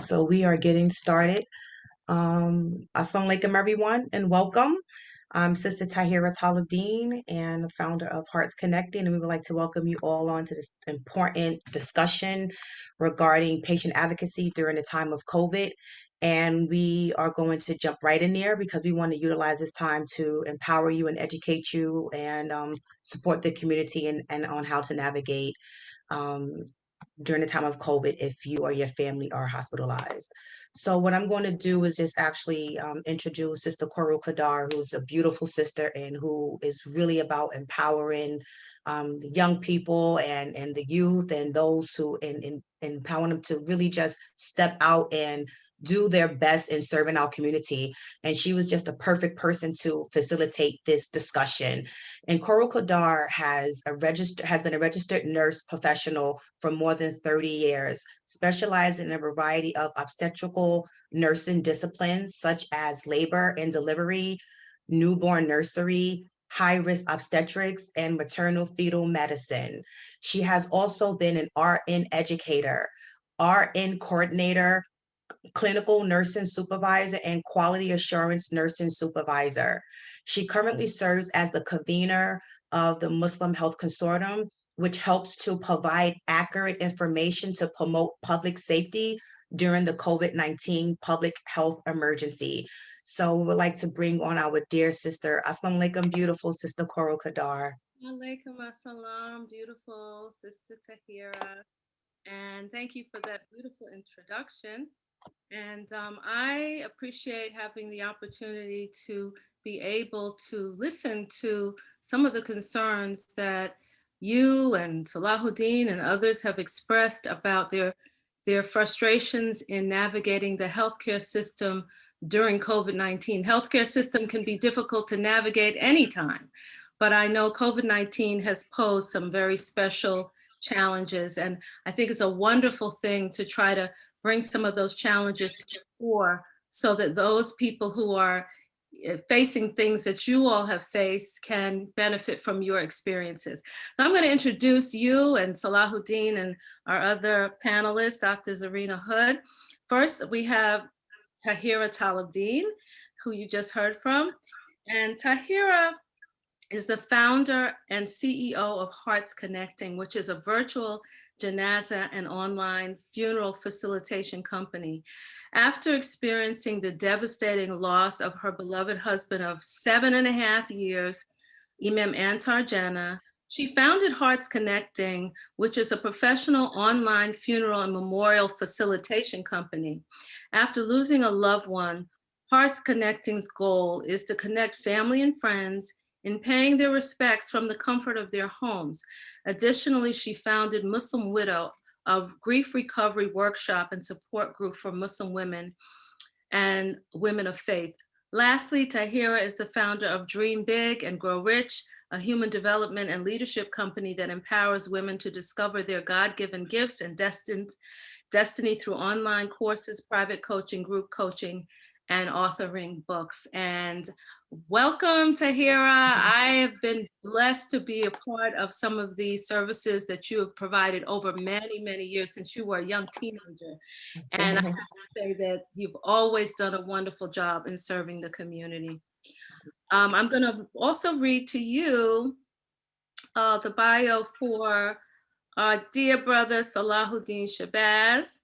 So we are getting started. Assalamu alaikum, everyone, and welcome. I'm Sister Tahira Talabdeen and the founder of Hearts Connecting, and we would like to welcome you all on to this important discussion regarding patient advocacy during the time of COVID. And we are going to jump right in there because we want to utilize this time to empower you and educate you and support the community and on how to navigate um, during the time of COVID if you or your family are hospitalized. So what I'm going to do is just actually introduce Sister Coral Kadar, who's a beautiful sister and who is really about empowering the young people and the youth and those who in empowering them to really just step out and do their best in serving our community. And she was just a perfect person to facilitate this discussion. And Coral Kadar has been a registered nurse professional for more than 30 years, specializing in a variety of obstetrical nursing disciplines such as labor and delivery, newborn nursery, high-risk obstetrics, and maternal fetal medicine. She has also been an RN educator, RN coordinator, clinical nursing supervisor, and quality assurance nursing supervisor. She currently serves as the convener of the Muslim Health Consortium, which helps to provide accurate information to promote public safety during the COVID-19 public health emergency. So we would like to bring on our dear sister, Assalamu alaikum, beautiful sister Coral Kadar. Alaikum assalam, beautiful Sister Tahira. And thank you for that beautiful introduction. And I appreciate having the opportunity to be able to listen to some of the concerns that you and Salahuddin and others have expressed about their frustrations in navigating the healthcare system during COVID-19. Healthcare system can be difficult to navigate anytime, but I know COVID-19 has posed some very special challenges. And I think it's a wonderful thing to try to bring some of those challenges to the fore so that those people who are facing things that you all have faced can benefit from your experiences. So I'm going to introduce you and Salahuddin and our other panelists, Dr. Zarina Hood. First, we have Tahira Talabdeen, who you just heard from. And Tahira is the founder and CEO of Hearts Connecting, which is a virtual janaza and online funeral facilitation company. After experiencing the devastating loss of her beloved husband of 7.5 years, Imam Antar Jannah, she founded Hearts Connecting, which is a professional online funeral and memorial facilitation company. After losing a loved one, Hearts Connecting's goal is to connect family and friends in paying their respects from the comfort of their homes. Additionally, she founded Muslim Widow, a grief recovery workshop and support group for Muslim women and women of faith. Lastly, Tahira is the founder of Dream Big and Grow Rich, a human development and leadership company that empowers women to discover their God-given gifts and destiny through online courses, private coaching, group coaching, and authoring books. And welcome, Tahira. I have been blessed to be a part of some of these services that you have provided over many, many years since you were a young teenager. And I have to say that you've always done a wonderful job in serving the community. I'm going to also read to you the bio for our dear brother, Salahuddin Shabazz.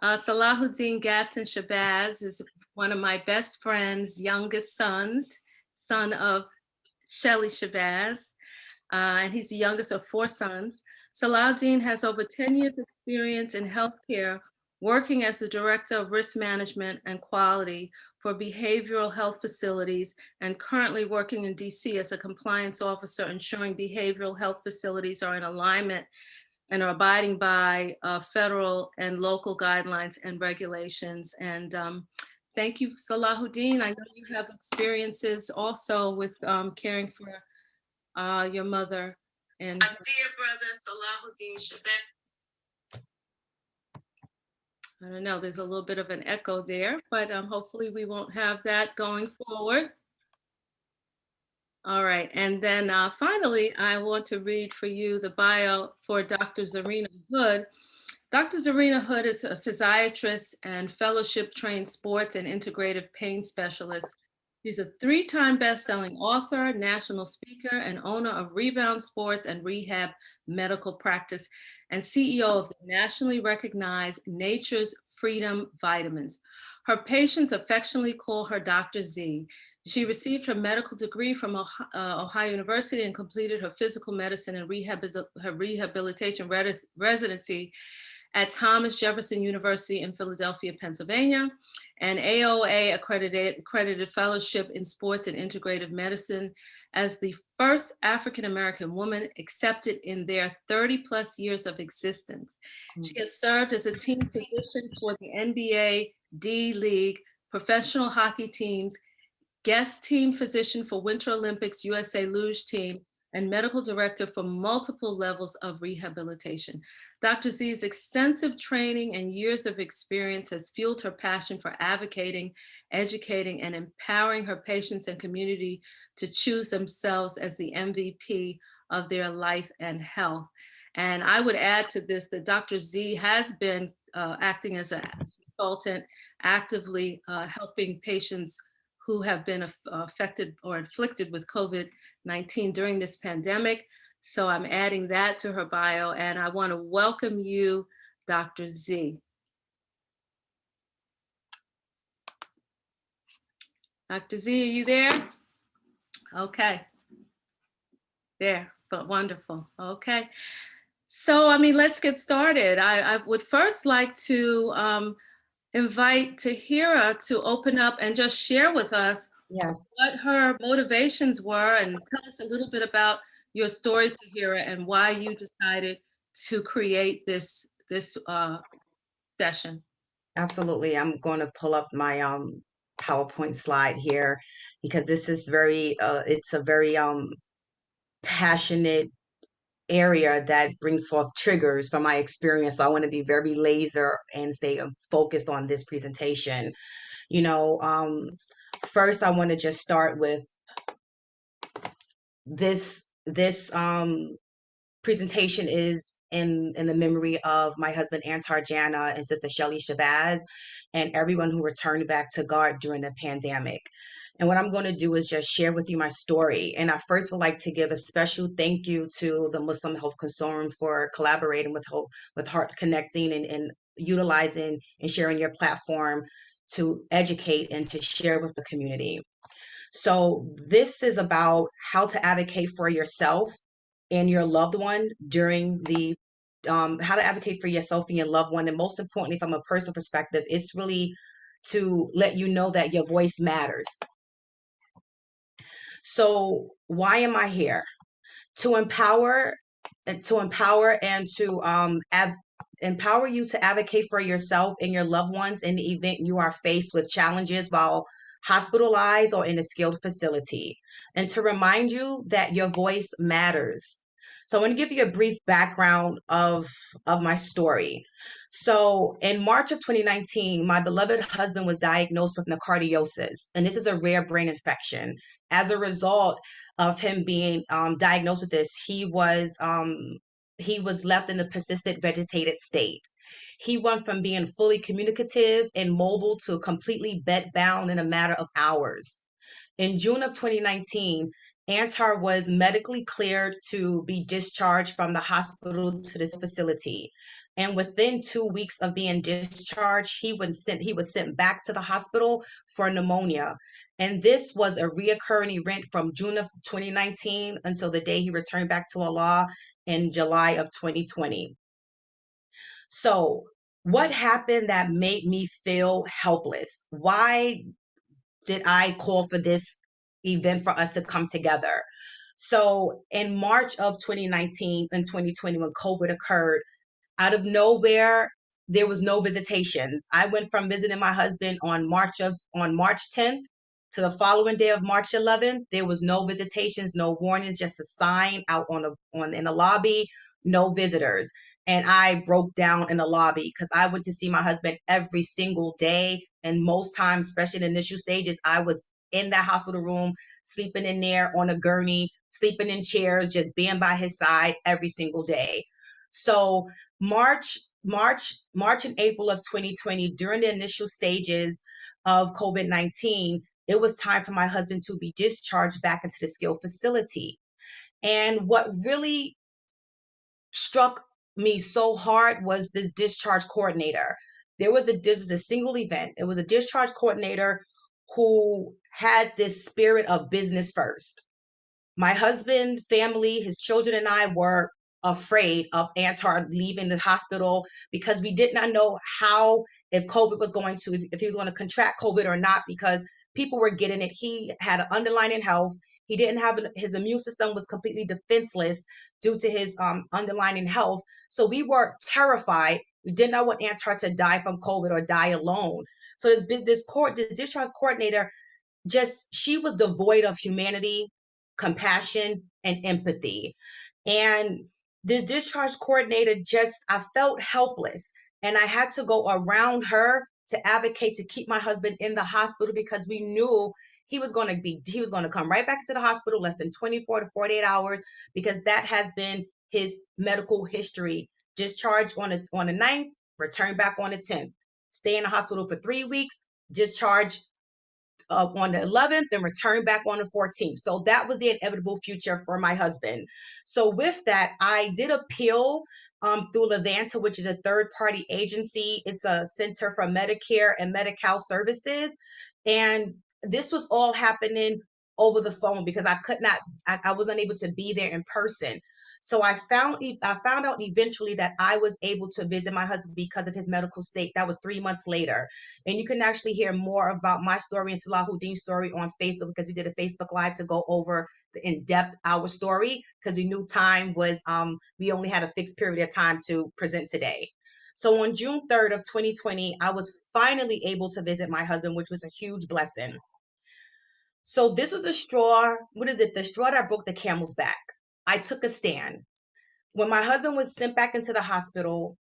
Salahuddin Gatson Shabazz is one of my best friend's youngest sons, son of Shelly Shabazz, and he's the youngest of 4 sons. Salahuddin has over 10 years experience in healthcare, working as the Director of Risk Management and Quality for behavioral health facilities, and currently working in DC as a compliance officer, ensuring behavioral health facilities are in alignment and are abiding by federal and local guidelines and regulations. And thank you, Salahuddin. I know you have experiences also with caring for your mother. And my dear brother, Salahuddin Shabazz. I don't know, there's a little bit of an echo there, but hopefully we won't have that going forward. All right, and then finally, I want to read for you the bio for Dr. Zarina Hood. Dr. Zarina Hood is a physiatrist and fellowship trained sports and integrative pain specialist. She's a three-time best-selling author, national speaker, and owner of Rebound Sports and Rehab Medical Practice, and CEO of the nationally recognized Nature's Freedom Vitamins. Her patients affectionately call her Dr. Z. She received her medical degree from Ohio University and completed her physical medicine and her rehabilitation residency at Thomas Jefferson University in Philadelphia, Pennsylvania, and AOA accredited fellowship in sports and integrative medicine as the first African American woman accepted in their 30 plus years of existence. She has served as a team physician for the NBA D League, professional hockey teams, guest team physician for Winter Olympics USA Luge team, and medical director for multiple levels of rehabilitation. Dr. Z's extensive training and years of experience has fueled her passion for advocating, educating, and empowering her patients and community to choose themselves as the MVP of their life and health. And I would add to this that Dr. Z has been acting as a consultant, actively helping patients who have been affected or inflicted with COVID-19 during this pandemic. So I'm adding that to her bio, and I want to welcome you, Dr. Z. Dr. Z, are you there? Okay. There, but wonderful. Okay. So, I mean, let's get started. I would first like to invite Tahira to open up and just share with us Yes, what her motivations were and tell us a little bit about your story, Tahira, and why you decided to create this session. absolutely. I'm going to pull up my PowerPoint slide here because this is very it's a very passionate area that brings forth triggers from my experience. So I want to be very laser and stay focused on this presentation. You know, first I want to just start with this presentation is in the memory of my husband Antar Jana and sister Shelly Shabazz and everyone who returned back to God during the pandemic. And what I'm going to do is just share with you my story. And I first would like to give a special thank you to the Muslim Health Concern for collaborating with Heart Connecting and utilizing and sharing your platform to educate and to share with the community. So this is about how to advocate for yourself and your loved one during the how to advocate for yourself and your loved one. And most importantly, from a personal perspective, it's really to let you know that your voice matters. So why am I here? To empower and to empower you to advocate for yourself and your loved ones in the event you are faced with challenges while hospitalized or in a skilled facility, and to remind you that your voice matters. So I want to give you a brief background of my story. So in March of 2019, my beloved husband was diagnosed with nocardiosis, and this is a rare brain infection. As a result of him being diagnosed with this, he was left in a persistent vegetated state. He went from being fully communicative and mobile to completely bedbound in a matter of hours. In June of 2019, Antar was medically cleared to be discharged from the hospital to this facility. And within 2 weeks of being discharged, he was sent back to the hospital for pneumonia. And this was a reoccurring event from June of 2019 until the day he returned back to Allah in July of 2020. So, what happened that made me feel helpless? Why did I call for this event for us to come together? So in March of 2019 and 2020, when COVID occurred, out of nowhere, there was no visitations. I went from visiting my husband on March 10th to the following day of March 11th. There was no visitations, no warnings, just a sign out on in the lobby, no visitors. And I broke down in the lobby because I went to see my husband every single day. And most times, especially in the initial stages, I was in that hospital room, sleeping in there on a gurney, sleeping in chairs, just being by his side every single day. So March March and April of 2020, during the initial stages of COVID-19, it was time for my husband to be discharged back into the skilled facility. And what really struck me so hard was this discharge coordinator. This was a single event. It was a discharge coordinator who had this spirit of business first. My husband, family, his children, and I were afraid of Antar leaving the hospital because we did not know how, if COVID was going to, if he was going to contract COVID or not, because people were getting it. He had an underlying health. He didn't have his immune system was completely defenseless due to his underlying health. So we were terrified. We did not want Antar to die from COVID or die alone. So this discharge coordinator, just she was devoid of humanity, compassion, and empathy. And this discharge coordinator, just I felt helpless, and I had to go around her to advocate to keep my husband in the hospital because we knew he was going to come right back into the hospital less than 24 to 48 hours, because that has been his medical history. Discharged on the 9th, return back on the 10th, stay in the hospital for 3 weeks, discharge on the 11th and return back on the 14th. So that was the inevitable future for my husband. So with that, I did appeal through Levanta, which is a third party agency. It's a center for Medicare and Medi-Cal services. And this was all happening over the phone because I could not, I was unable to be there in person. So I found out eventually that I was able to visit my husband because of his medical state. That was 3 months later. And you can actually hear more about my story and Salahuddin's story on Facebook, because we did a Facebook Live to go over the in-depth our story, because we knew time was we only had a fixed period of time to present today. So on June 3rd of 2020, I was finally able to visit my husband, which was a huge blessing. So this was the straw, what is it? The straw that broke the camel's back. I took a stand. When my husband was sent back into the hospital,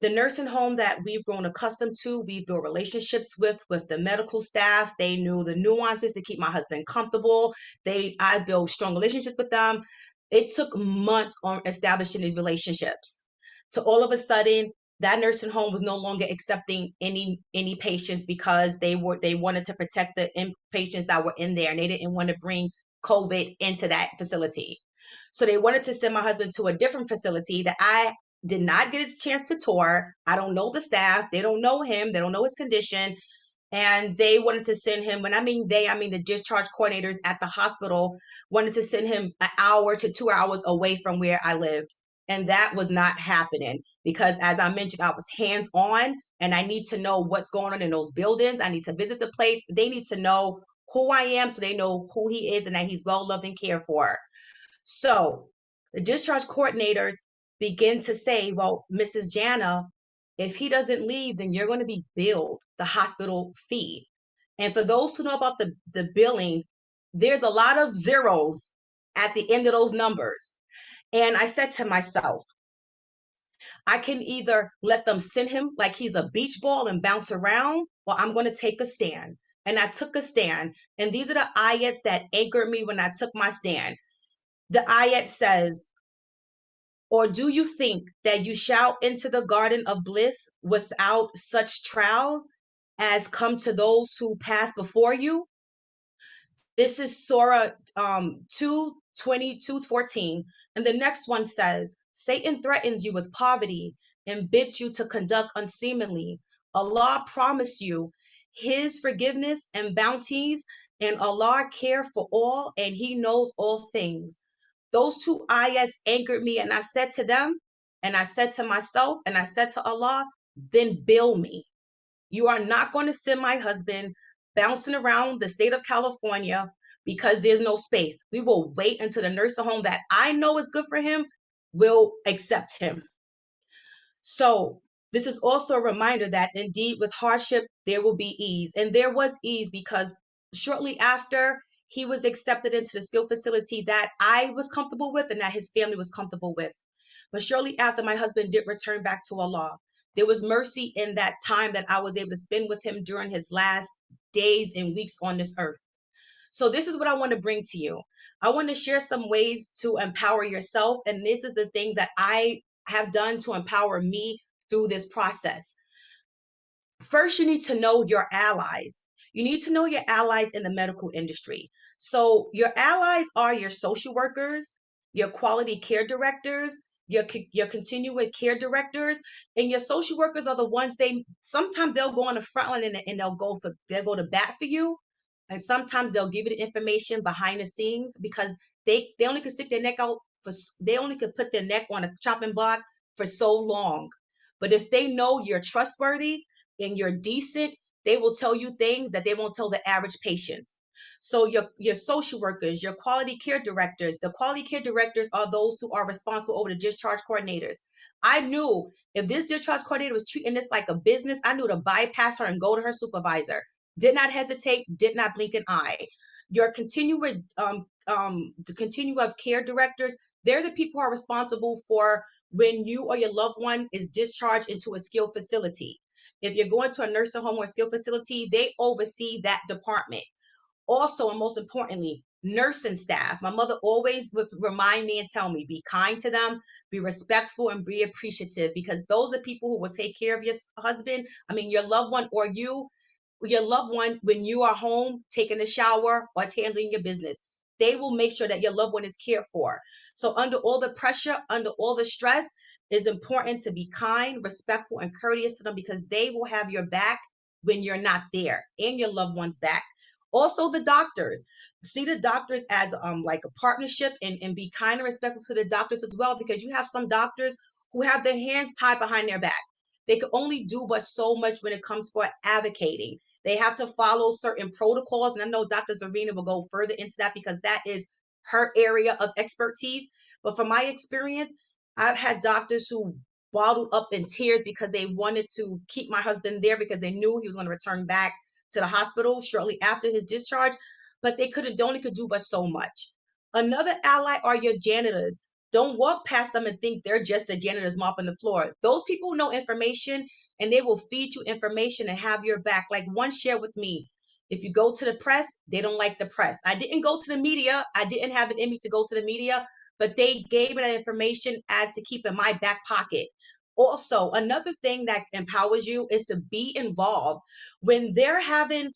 the nursing home that we've grown accustomed to, we built relationships with the medical staff. They knew the nuances to keep my husband comfortable. I built strong relationships with them. It took months on establishing these relationships. To all of a sudden, that nursing home was no longer accepting any patients because they wanted to protect the patients that were in there, and they didn't want to bring COVID into that facility. So they wanted to send my husband to a different facility that I did not get a chance to tour. I don't know the staff. They don't know him. They don't know his condition. And they wanted to send him, when I mean they, I mean the discharge coordinators at the hospital wanted to send him an hour to 2 hours away from where I lived. And that was not happening because, as I mentioned, I was hands on and I need to know what's going on in those buildings. I need to visit the place. They need to know who I am so they know who he is and that he's well loved and cared for. So the discharge coordinators begin to say, well, Mrs. Jana, if he doesn't leave, then you're going to be billed the hospital fee. And for those who know about the billing, there's a lot of zeros at the end of those numbers. And I said to myself, I can either let them send him like he's a beach ball and bounce around, or I'm going to take a stand. And I took a stand. And these are the ayats that anchored me when I took my stand. The ayat says, or do you think that you shall enter the garden of bliss without such trials as come to those who pass before you? This is Surah 2:22-14. And the next one says, Satan threatens you with poverty and bids you to conduct unseemly. Allah promised you his forgiveness and bounties, and Allah care for all, and he knows all things. Those two ayats anchored me, and I said to them, and I said to myself, and I said to Allah, then bill me. You are not going to send my husband bouncing around the state of California because there's no space. We will wait until the nursing home that I know is good for him will accept him. So this is also a reminder that indeed with hardship, there will be ease. And there was ease because shortly after he was accepted into the skilled facility that I was comfortable with and that his family was comfortable with. But shortly after, my husband did return back to Allah. There was mercy in that time that I was able to spend with him during his last days and weeks on this earth. So this is what I want to bring to you. I want to share some ways to empower yourself. And this is the things that I have done to empower me through this process. First, you need to know your allies. You need to know your allies in the medical industry. So, your allies are your social workers, your quality care directors, your continuing care directors, and your social workers are the ones they sometimes they'll go on the front line and they'll go to bat for you, and sometimes they'll give you the information behind the scenes because they only could stick their neck out for they only could put their neck on a chopping block for so long. But if they know you're trustworthy and you're decent, they will tell you things that they won't tell the average patients. So your social workers, your quality care directors, the quality care directors are those who are responsible over the discharge coordinators. I knew if this discharge coordinator was treating this like a business, I knew to bypass her and go to her supervisor. Did not hesitate, did not blink an eye. Your the continuum of care directors, they're the people who are responsible for when you or your loved one is discharged into a skilled facility. If you're going to a nursing home or a skilled facility, they oversee that department. Also, and most importantly, nursing staff. My mother always would remind me and tell me, be kind to them, be respectful, and be appreciative because those are the people who will take care of your husband, I mean, your loved one, or your loved one when you are home taking a shower or handling your business. They will make sure that your loved one is cared for. So, under all the pressure, under all the stress, it's important to be kind, respectful, and courteous to them because they will have your back when you're not there and your loved one's back. Also, the doctors. See the doctors as like a partnership and be kind and respectful to the doctors as well because you have some doctors who have their hands tied behind their back. They can only do but so much when it comes for advocating. They have to follow certain protocols. And I know Dr. Zarina will go further into that because that is her area of expertise. But from my experience, I've had doctors who bottled up in tears because they wanted to keep my husband there because they knew he was going to return back to the hospital shortly after his discharge, but they only could do but so much. Another ally are your janitors. Don't walk past them and think they're just the janitors mopping the floor. Those people know information and they will feed you information and have your back. Like one shared with me, if you go to the press, they don't like the press. I didn't go to the media. I didn't have it in me to go to the media, but they gave me that information as to keep in my back pocket. Also, another thing that empowers you is to be involved when they're having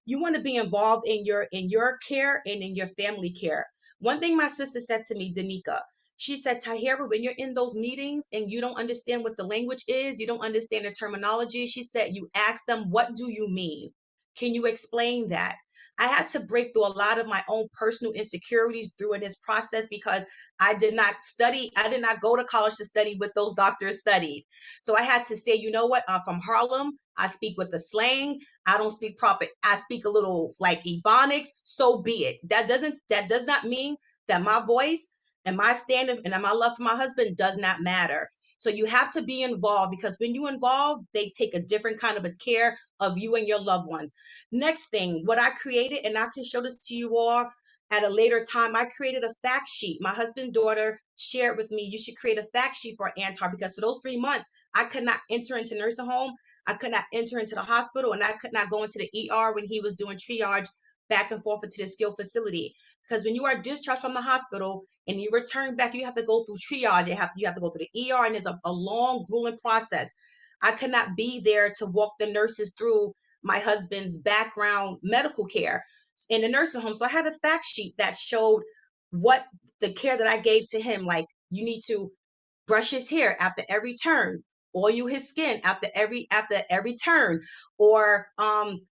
you want to be involved in your care and in your family care. One thing my sister said to me, Danica, she said, Tahira, when you're in those meetings and you don't understand what the language is, you don't understand the terminology, she said, you ask them, what do you mean? Can you explain that? I had to break through a lot of my own personal insecurities through in this process because I did not study, I did not go to college to study what those doctors studied. So I had to say, you know what? I'm from Harlem. I speak with the slang. I don't speak proper. I speak a little like ebonics. So be it. That does not mean that my voice and my standard and my love for my husband does not matter. So you have to be involved because when you involve, they take a different kind of a care of you and your loved ones. Next thing, what I created, and I can show this to you all at a later time, I created a fact sheet. My husband's daughter shared with me, you should create a fact sheet for Antar because for those 3 months, I could not enter into nursing home. I could not enter into the hospital and I could not go into the ER when he was doing triage back and forth into the skilled facility. Because when you are discharged from the hospital and you return back, you have to go through triage. You have to go through the ER and it's a long, grueling process. I could not be there to walk the nurses through my husband's background medical care in the nursing home. So I had a fact sheet that showed what the care that I gave to him. Like you need to brush his hair after every turn, oil his skin after every turn, or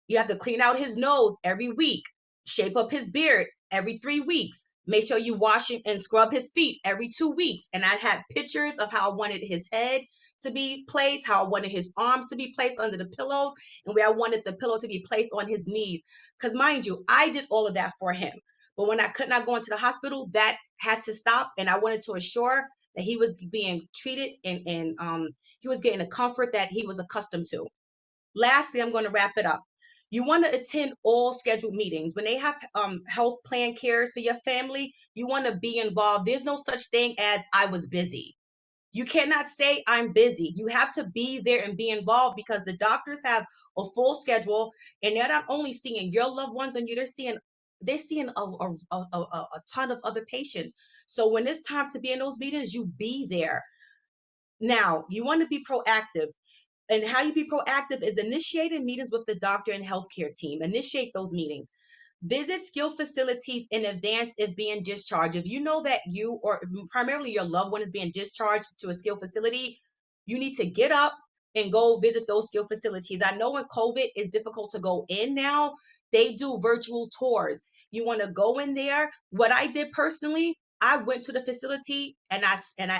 you have to clean out his nose every week, shape up his beard every 3 weeks. Make sure you wash and scrub his feet every 2 weeks. And I had pictures of how I wanted his head to be placed, how I wanted his arms to be placed under the pillows, and where I wanted the pillow to be placed on his knees. Because mind you, I did all of that for him. But when I could not go into the hospital, that had to stop. And I wanted to assure that he was being treated and he was getting the comfort that he was accustomed to. Lastly, I'm going to wrap it up. You want to attend all scheduled meetings. When they have health plan cares for your family, you want to be involved. There's no such thing as I was busy. You cannot say I'm busy. You have to be there and be involved because the doctors have a full schedule and they're not only seeing your loved ones on you, they're seeing a ton of other patients. So when it's time to be in those meetings, you be there. Now, you want to be proactive. And how you be proactive is initiating meetings with the doctor and healthcare team. Initiate those meetings. Visit skill facilities in advance if being discharged. If you know that you or primarily your loved one is being discharged to a skill facility, you need to get up and go visit those skill facilities. I know when COVID is difficult to go in now, they do virtual tours. You want to go in there. What I did personally, I went to the facility and I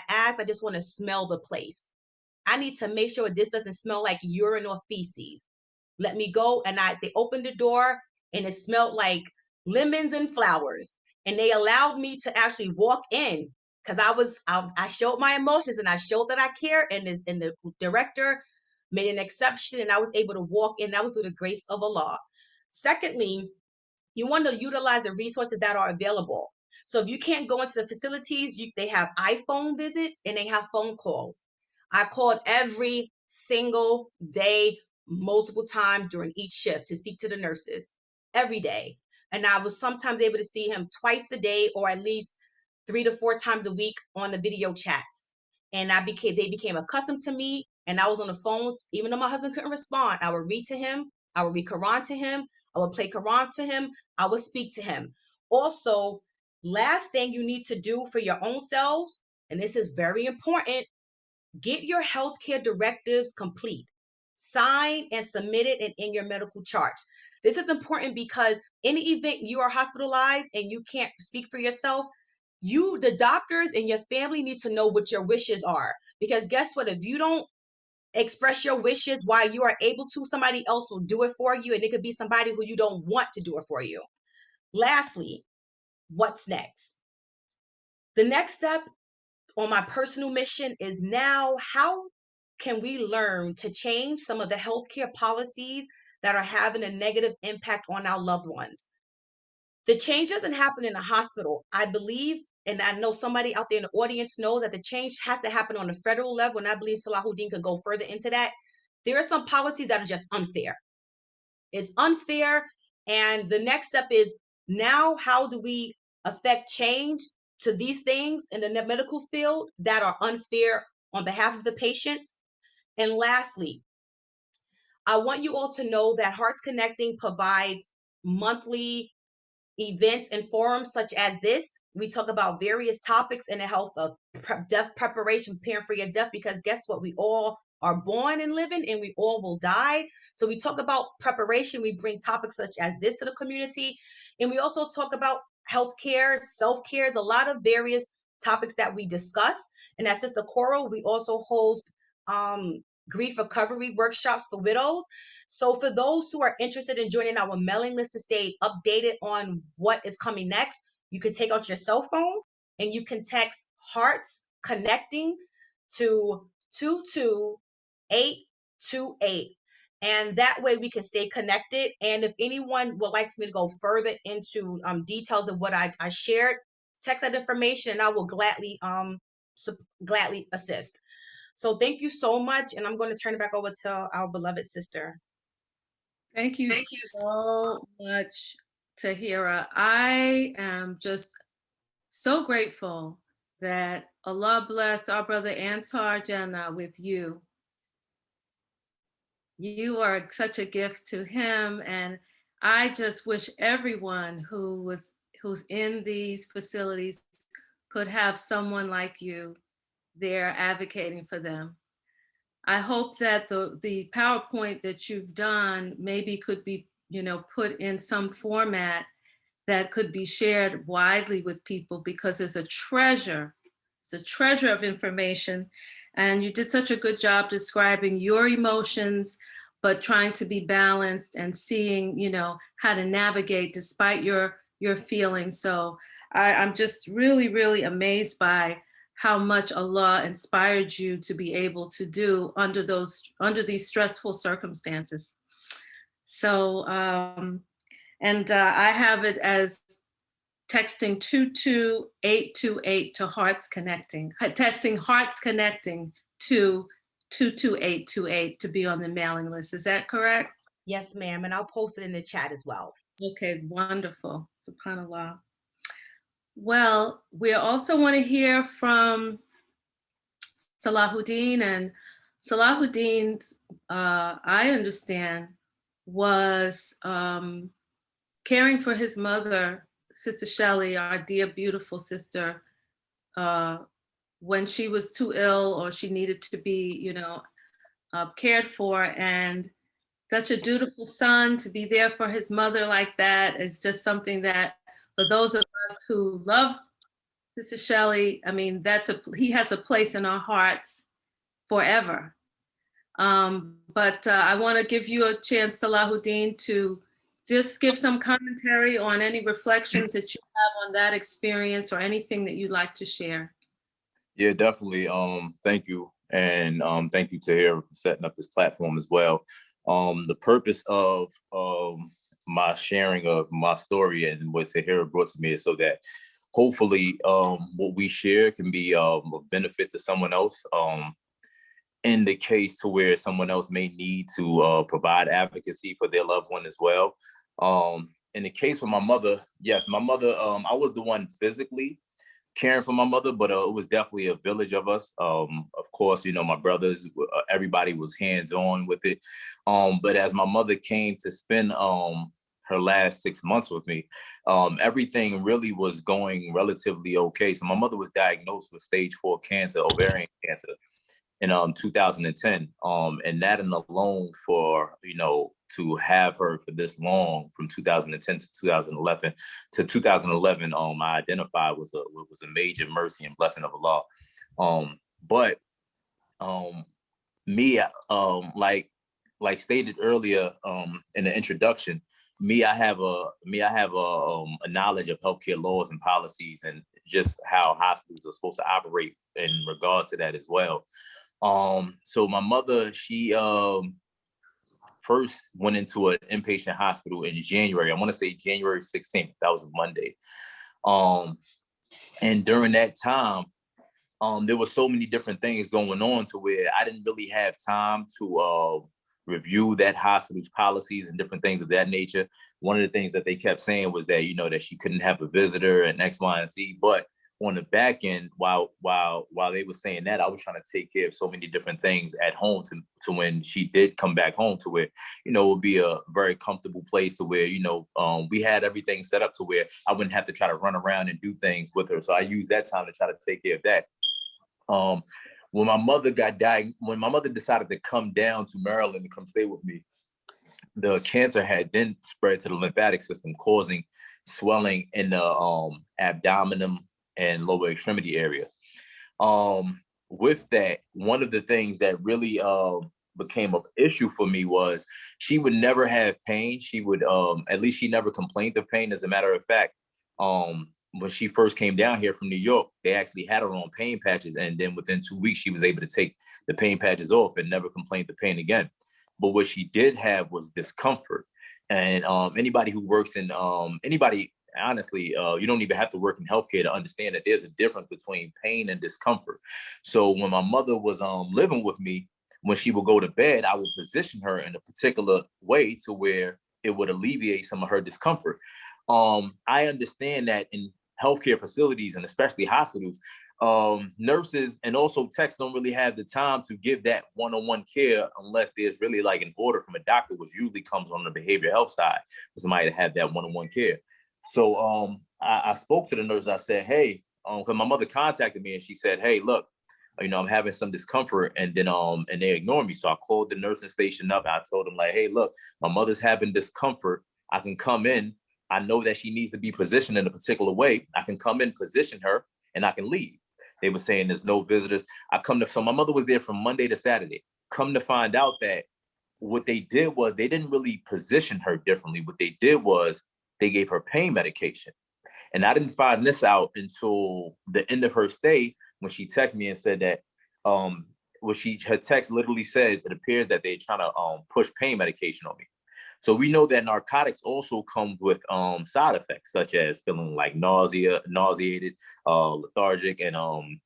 asked, I just want to smell the place. I need to make sure this doesn't smell like urine or feces. Let me go. And they opened the door and it smelled like lemons and flowers. And they allowed me to actually walk in because I showed my emotions and I showed that I care. And the director made an exception and I was able to walk in. That was through the grace of Allah. Secondly, you want to utilize the resources that are available. So if you can't go into the facilities, they have iPhone visits and they have phone calls. I called every single day, multiple times during each shift to speak to the nurses every day. And I was sometimes able to see him twice a day or at least 3 to 4 times a week on the video chats. And they became accustomed to me. And I was on the phone, even though my husband couldn't respond, I would read to him, I would read Quran to him, I would play Quran for him, I will speak to him. Also, last thing you need to do for your own selves, and this is very important, get your healthcare directives complete. Sign and submit it in your medical charts. This is important because in the event you are hospitalized and you can't speak for yourself, the doctors and your family needs to know what your wishes are. Because guess what? If you don't express your wishes while you are able to, somebody else will do it for you, and it could be somebody who you don't want to do it for you. Lastly, what's next? The next step on my personal mission is now how can we learn to change some of the healthcare policies that are having a negative impact on our loved ones? The change doesn't happen in a hospital. I believe, and I know somebody out there in the audience knows that the change has to happen on the federal level, and I believe Salahuddin could go further into that. There are some policies that are just unfair. It's unfair. And the next step is now how do we affect change to these things in the medical field that are unfair on behalf of the patients? And lastly, I want you all to know that Hearts Connecting provides monthly events and forums such as this. We talk about various topics in the health of death preparation, preparing for your death, because guess what? We all are born and living and we all will die. So we talk about preparation. We bring topics such as this to the community. And we also talk about healthcare, self-care, a lot of various topics that we discuss. And as Sister Coral, we also host grief recovery workshops for widows. So for those who are interested in joining our mailing list to stay updated on what is coming next, you can take out your cell phone and you can text Hearts Connecting to 22828. And that way we can stay connected. And if anyone would like for me to go further into details of what I shared, text that information and I will gladly assist. So thank you so much. And I'm going to turn it back over to our beloved sister. Thank you so much, Tahira. I am just so grateful that Allah blessed our brother Antar Jannah with you. You are such a gift to him, and I just wish everyone who's in these facilities could have someone like you there advocating for them. I hope that the PowerPoint that you've done maybe could be, put in some format that could be shared widely with people, because it's a treasure. It's a treasure of information. And you did such a good job describing your emotions, but trying to be balanced and seeing, how to navigate despite your feelings. So I'm just really, really amazed by how much Allah inspired you to be able to do under these stressful circumstances. So, I have it as texting 22828 to Hearts Connecting, texting Hearts Connecting to 22828 to be on the mailing list. Is that correct? Yes, ma'am. And I'll post it in the chat as well. Okay, wonderful. SubhanAllah. Well, we also want to hear from Salahuddin. And Salahuddin, I understand, was caring for his mother, Sister Shelley, our dear, beautiful sister, uh, when she was too ill or she needed to be, cared for. And such a dutiful son to be there for his mother like that is just something that, for those of us who love Sister Shelley, I mean, he has a place in our hearts forever. But I want to give you a chance, Salahuddin, to just give some commentary on any reflections that you have on that experience or anything that you'd like to share. Yeah, definitely. Thank you. And thank you, Tahir, for setting up this platform as well. The purpose of my sharing of my story and what Tahir brought to me is so that hopefully what we share can be of benefit to someone else. In the case to where someone else may need to provide advocacy for their loved one as well. In the case of my mother, yes, my mother, I was the one physically caring for my mother, but it was definitely a village of us. Of course, my brothers, everybody was hands-on with it. But as my mother came to spend her last 6 months with me, everything really was going relatively okay. So my mother was diagnosed with stage 4 cancer, ovarian cancer, in 2010, and that in alone for to have her for this long, from 2010 to 2011, I identified was a major mercy and blessing of Allah. But me, like stated earlier in the introduction, I have a knowledge of healthcare laws and policies and just how hospitals are supposed to operate in regards to that as well. So my mother, she first went into an inpatient hospital in January. I want to say January 16th. That was a Monday. And during that time, there were so many different things going on to where I didn't really have time to review that hospital's policies and different things of that nature. One of the things that they kept saying was that, that she couldn't have a visitor and X, Y, and Z. But on the back end, while they were saying that, I was trying to take care of so many different things at home to when she did come back home, to where, it would be a very comfortable place to where, we had everything set up to where I wouldn't have to try to run around and do things with her. So I used that time to try to take care of that. When my mother when my mother decided to come down to Maryland to come stay with me, the cancer had then spread to the lymphatic system, causing swelling in the abdomen and lower extremity area. With that, one of the things that really became an issue for me was she would never have pain. She would, at least she never complained of pain. As a matter of fact, when she first came down here from New York, they actually had her on pain patches. And then within 2 weeks, she was able to take the pain patches off and never complained of pain again. But what she did have was discomfort. And anybody who works in, honestly, you don't even have to work in healthcare to understand that there's a difference between pain and discomfort. So when my mother was living with me, when she would go to bed, I would position her in a particular way to where it would alleviate some of her discomfort. I understand that in healthcare facilities and especially hospitals, nurses and also techs don't really have the time to give that one-on-one care unless there's really like an order from a doctor, which usually comes on the behavioral health side for somebody to have that one-on-one care. So I spoke to the nurse. I said, hey, because my mother contacted me and she said, hey, look, I'm having some discomfort, and then and they ignored me. So I called the nursing station up and I told them like, hey, look, my mother's having discomfort. I can come in. I know that she needs to be positioned in a particular way. I can come in, position her, and I can leave. They were saying there's no visitors. So my mother was there from Monday to Saturday. Come to find out that what they did was they didn't really position her differently. What they did was they gave her pain medication. And I didn't find this out until the end of her stay when she texted me and said that her text literally says it appears that they're trying to push pain medication on me. So we know that narcotics also come with side effects, such as feeling like nauseated, lethargic, and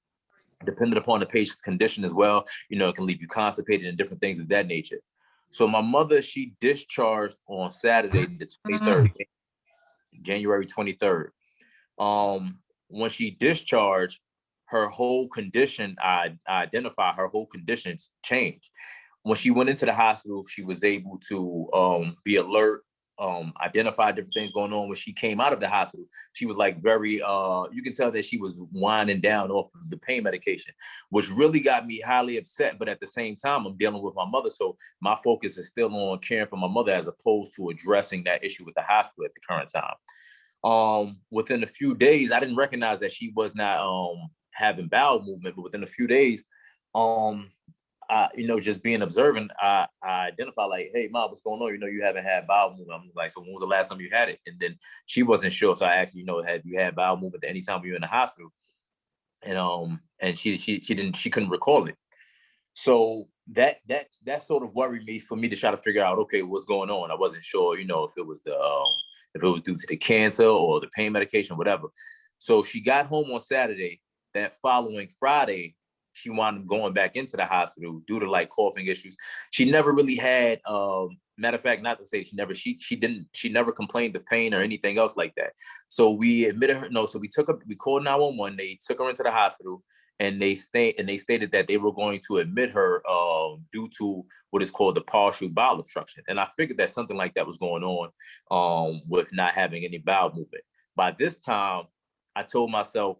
depending upon the patient's condition as well, it can leave you constipated and different things of that nature. So my mother, she discharged on Saturday, the 23rd, January 23rd. When she discharged, her whole condition, I identified her whole conditions changed. When she went into the hospital, she was able to be alert, identify different things going on. When she came out of the hospital, she was like very, you can tell that she was winding down off of the pain medication, which really got me highly upset. But at the same time, I'm dealing with my mother. So my focus is still on caring for my mother as opposed to addressing that issue with the hospital at the current time. Within a few days, I didn't recognize that she was not having bowel movement, but within a few days, just being observant, I identify like, hey, mom, what's going on? You haven't had bowel movement. I'm like, so when was the last time you had it? And then she wasn't sure. So I asked, have you had bowel movement at any time you were in the hospital? And she couldn't recall it. So that sort of worried me for me to try to figure out, okay, what's going on. I wasn't sure, if it was if it was due to the cancer or the pain medication, whatever. So she got home on Saturday. That following Friday, she wound up going back into the hospital due to like coughing issues. She never really had, matter of fact, not to say she never complained of pain or anything else like that. So we admitted her, no, so we called 911, they took her into the hospital, and they stated that they were going to admit her due to what is called the partial bowel obstruction. And I figured that something like that was going on with not having any bowel movement. By this time, I told myself,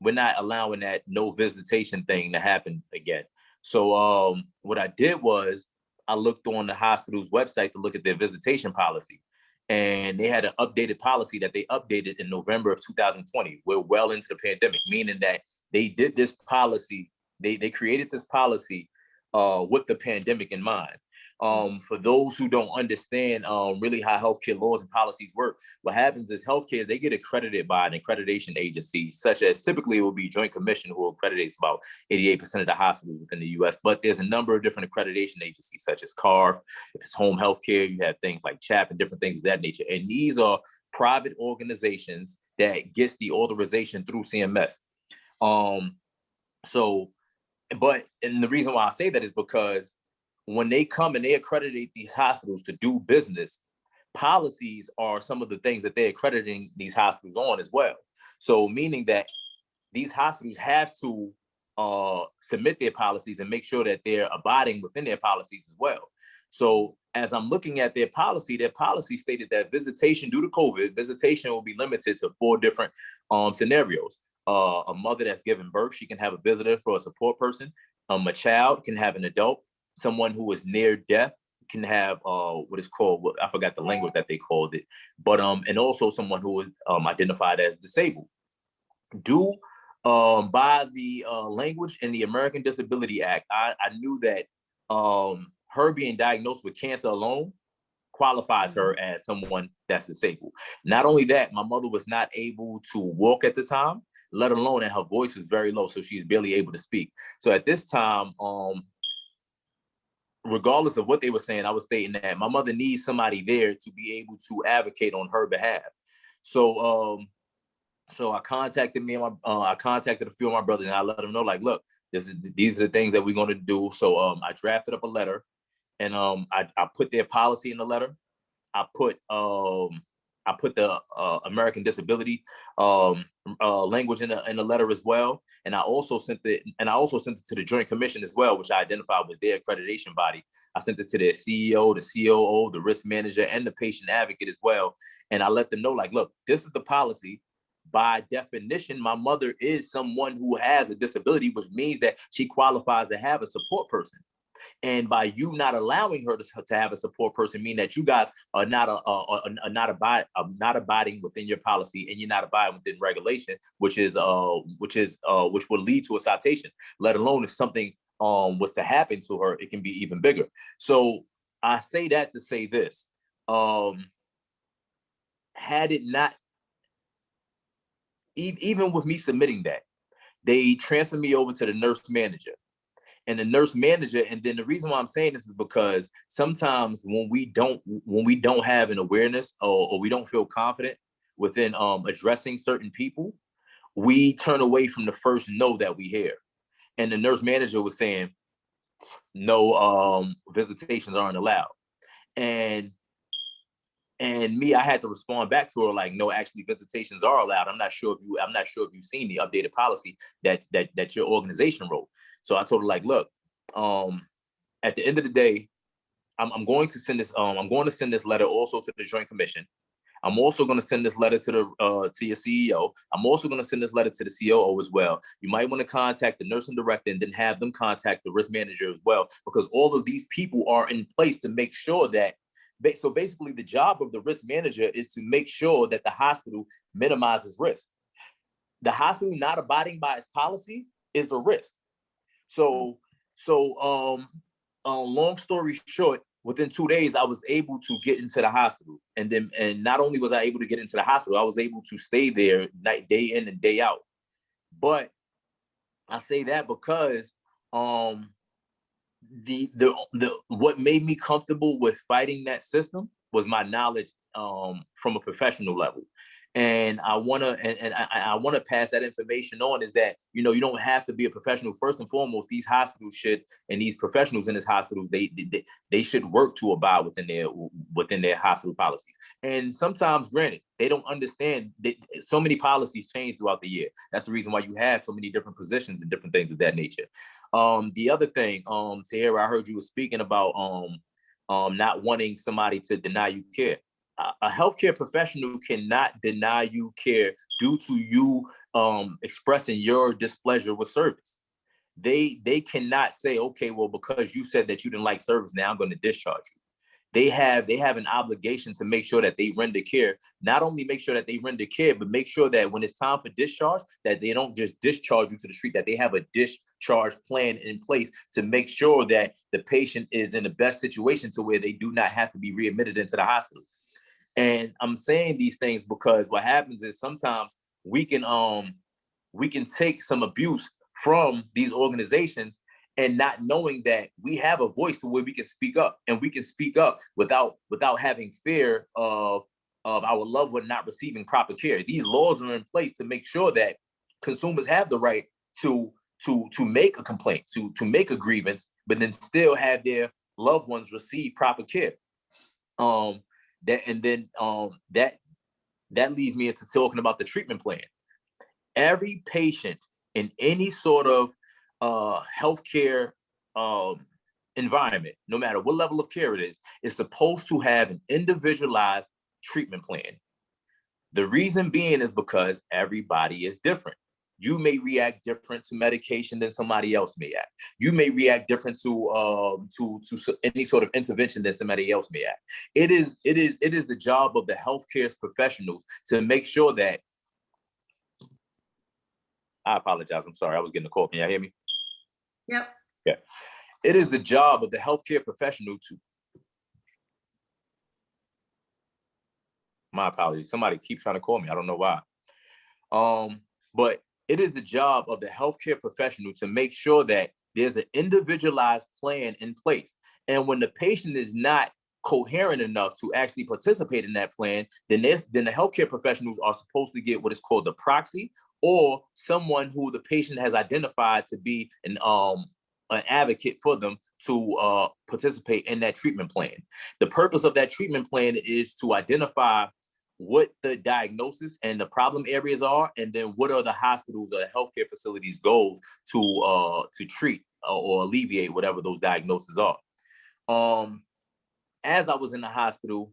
we're not allowing that no visitation thing to happen again. So what I did was I looked on the hospital's website to look at their visitation policy. And they had an updated policy that they updated in November of 2020. We're well into the pandemic, meaning that they did this policy, they created this policy with the pandemic in mind. For those who don't understand really how healthcare laws and policies work, what happens is healthcare, they get accredited by an accreditation agency, such as typically it will be Joint Commission, who accreditates about 88% of the hospitals within the US. But there's a number of different accreditation agencies, such as CARF. If it's home healthcare, you have things like CHAP and different things of that nature. And these are private organizations that gets the authorization through CMS. And the reason why I say that is because when they come and they accreditate these hospitals to do business, policies are some of the things that they're accrediting these hospitals on as well. So meaning that these hospitals have to submit their policies and make sure that they're abiding within their policies as well. So as I'm looking at their policy stated that visitation due to COVID, visitation will be limited to 4 different scenarios. A mother that's giving birth, she can have a visitor for a support person. A child can have an adult. Someone who is near death can have what is called, I forgot the language that they called it, but and also someone who is identified as disabled. Due by the language in the American Disability Act, I knew that her being diagnosed with cancer alone qualifies her as someone that's disabled. Not only that, my mother was not able to walk at the time, let alone, and her voice was very low, so she's barely able to speak. So at this time, regardless of what they were saying, I was stating that my mother needs somebody there to be able to advocate on her behalf. So I contacted I contacted a few of my brothers, and I let them know, like, look, these are the things that we're going to do. So I drafted up a letter, and I put their policy in the letter. I put the American Disability language in the letter as well, and I also sent it to the Joint Commission as well, which I identified with their accreditation body. I sent it to their CEO, the COO, the risk manager, and the patient advocate as well, and I let them know, like, look, this is the policy. By definition, my mother is someone who has a disability, which means that she qualifies to have a support person. And by you not allowing her to have a support person, mean that you guys are not abiding within your policy, and you're not abiding within regulation, which will lead to a citation. Let alone if something was to happen to her, it can be even bigger. So I say that to say this: had it not, even with me submitting that, they transferred me over to the nurse manager. And the nurse manager, and then the reason why I'm saying this is because sometimes when we don't have an awareness, or we don't feel confident within addressing certain people, we turn away from the first no that we hear. And the nurse manager was saying, no, visitations aren't allowed. And And me, I had to respond back to her like, no, actually visitations are allowed. I'm not sure if you've seen the updated policy that your organization wrote. So I told her like, look, at the end of the day, I'm going to send this letter also to the Joint Commission. I'm also going to send this letter to your CEO. I'm also going to send this letter to the COO as well. You might want to contact the nursing director and then have them contact the risk manager as well, because all of these people are in place to make sure that. So basically, the job of the risk manager is to make sure that the hospital minimizes risk. The hospital not abiding by its policy is a risk. So long story short, within 2 days, I was able to get into the hospital. And not only was I able to get into the hospital, I was able to stay there day in and day out. But I say that because what made me comfortable with fighting that system was my knowledge from a professional level. And I wanna pass that information on, is that, you don't have to be a professional. First and foremost, these hospitals should, and these professionals in this hospital, they should work to abide within their hospital policies. And sometimes, granted, they don't understand that so many policies change throughout the year. That's the reason why you have so many different positions and different things of that nature. The other thing, Sierra, I heard you were speaking about not wanting somebody to deny you care. A healthcare professional cannot deny you care due to you expressing your displeasure with service. They cannot say, okay, well, because you said that you didn't like service, now I'm going to discharge you. They have an obligation to make sure that they render care. Not only make sure that they render care, but make sure that when it's time for discharge, that they don't just discharge you to the street, that they have a discharge plan in place to make sure that the patient is in the best situation to where they do not have to be readmitted into the hospital. And I'm saying these things because what happens is sometimes we can take some abuse from these organizations and not knowing that we have a voice to where we can speak up, and we can speak up without having fear of our loved one not receiving proper care. These laws are in place to make sure that consumers have the right to make a complaint, to make a grievance, but then still have their loved ones receive proper care. That leads me into talking about the treatment plan. Every patient in any sort of healthcare environment, no matter what level of care it is supposed to have an individualized treatment plan. The reason being is because everybody is different. You may react different to medication than somebody else may act. You may react different to any sort of intervention than somebody else may act. It is the job of the healthcare professionals to make sure that. I apologize. I'm sorry. I was getting a call. Can y'all hear me? Yep. Yeah. It is the job of the healthcare professional to. My apologies. Somebody keeps trying to call me. I don't know why. But it is the job of the healthcare professional to make sure that there's an individualized plan in place. And when the patient is not coherent enough to actually participate in that plan, then the healthcare professionals are supposed to get what is called the proxy, or someone who the patient has identified to be an advocate for them to participate in that treatment plan. The purpose of that treatment plan is to identify what the diagnosis and the problem areas are, and then what are the hospitals or the healthcare facilities' goals to treat or alleviate whatever those diagnoses are. As I was in the hospital,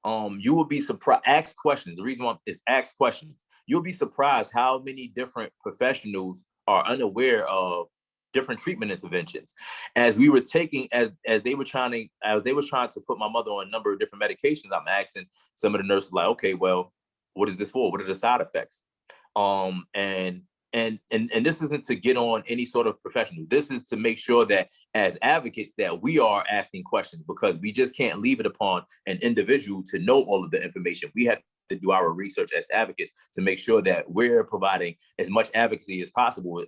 you will be surprised. Ask questions. The reason why is ask questions. You'll be surprised how many different professionals are unaware of different treatment interventions. As we were taking, as they were trying to put my mother on a number of different medications, I'm asking some of the nurses like, okay, well, what is this for? What are the side effects? And this isn't to get on any sort of professional. This is to make sure that as advocates that we are asking questions, because we just can't leave it upon an individual to know all of the information. We have to do our research as advocates to make sure that we're providing as much advocacy as possible.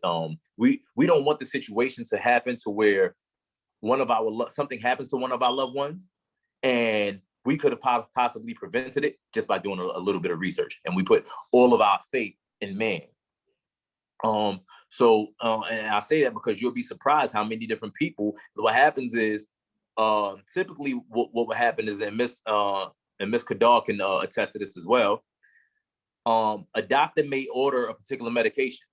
We don't want the situation to happen to where something happens to one of our loved ones, and we could have possibly prevented it just by doing a little bit of research, and we put all of our faith in man. And I say that because you'll be surprised how many different people. What happens is, typically what will happen is, and and Ms. Kadar can attest to this as well. A doctor may order a particular medication,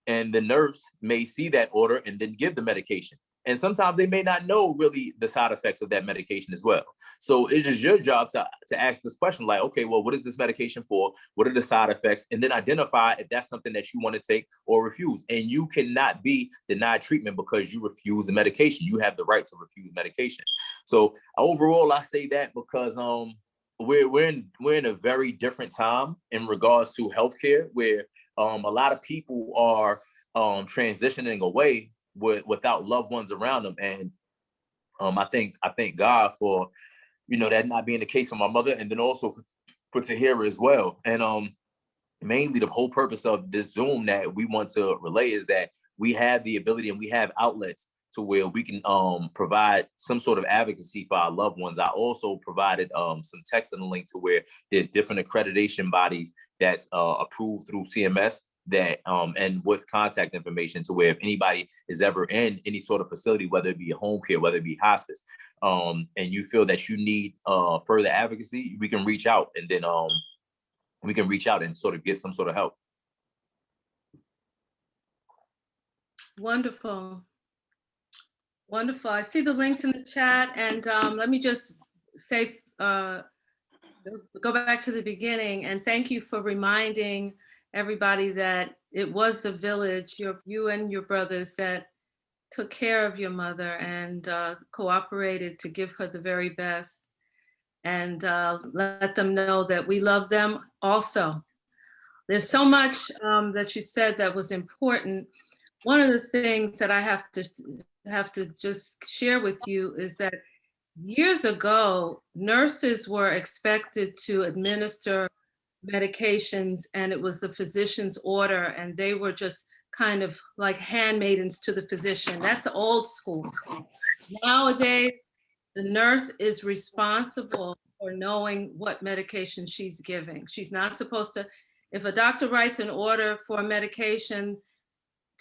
and the nurse may see that order and then give the medication. And sometimes they may not know really the side effects of that medication as well. So it is your job to ask this question, like, okay, well, what is this medication for? What are the side effects? And then identify if that's something that you want to take or refuse. And you cannot be denied treatment because you refuse the medication. You have the right to refuse medication. So overall, I say that because we're in a very different time in regards to healthcare, where a lot of people are transitioning away without loved ones around them, and I thank God for that not being the case for my mother, and then also for Tahira as well. And mainly the whole purpose of this Zoom that we want to relay is that we have the ability and we have outlets to where we can provide some sort of advocacy for our loved ones. I also provided some text and a link to where there's different accreditation bodies that's approved through CMS that and with contact information to where if anybody is ever in any sort of facility, whether it be a home care, whether it be hospice, and you feel that you need further advocacy, we can reach out and then we can reach out and sort of get some sort of help. Wonderful. Wonderful. I see the links in the chat, and let me just say, go back to the beginning, and thank you for reminding everybody that it was the village, you and your brothers, that took care of your mother and cooperated to give her the very best, and let them know that we love them also. There's so much that you said that was important. One of the things that I have to just share with you is that years ago, nurses were expected to administer medications, and it was the physician's order, and they were just kind of like handmaidens to the physician. That's old school. Nowadays, the nurse is responsible for knowing what medication she's giving. She's not supposed to, if a doctor writes an order for a medication,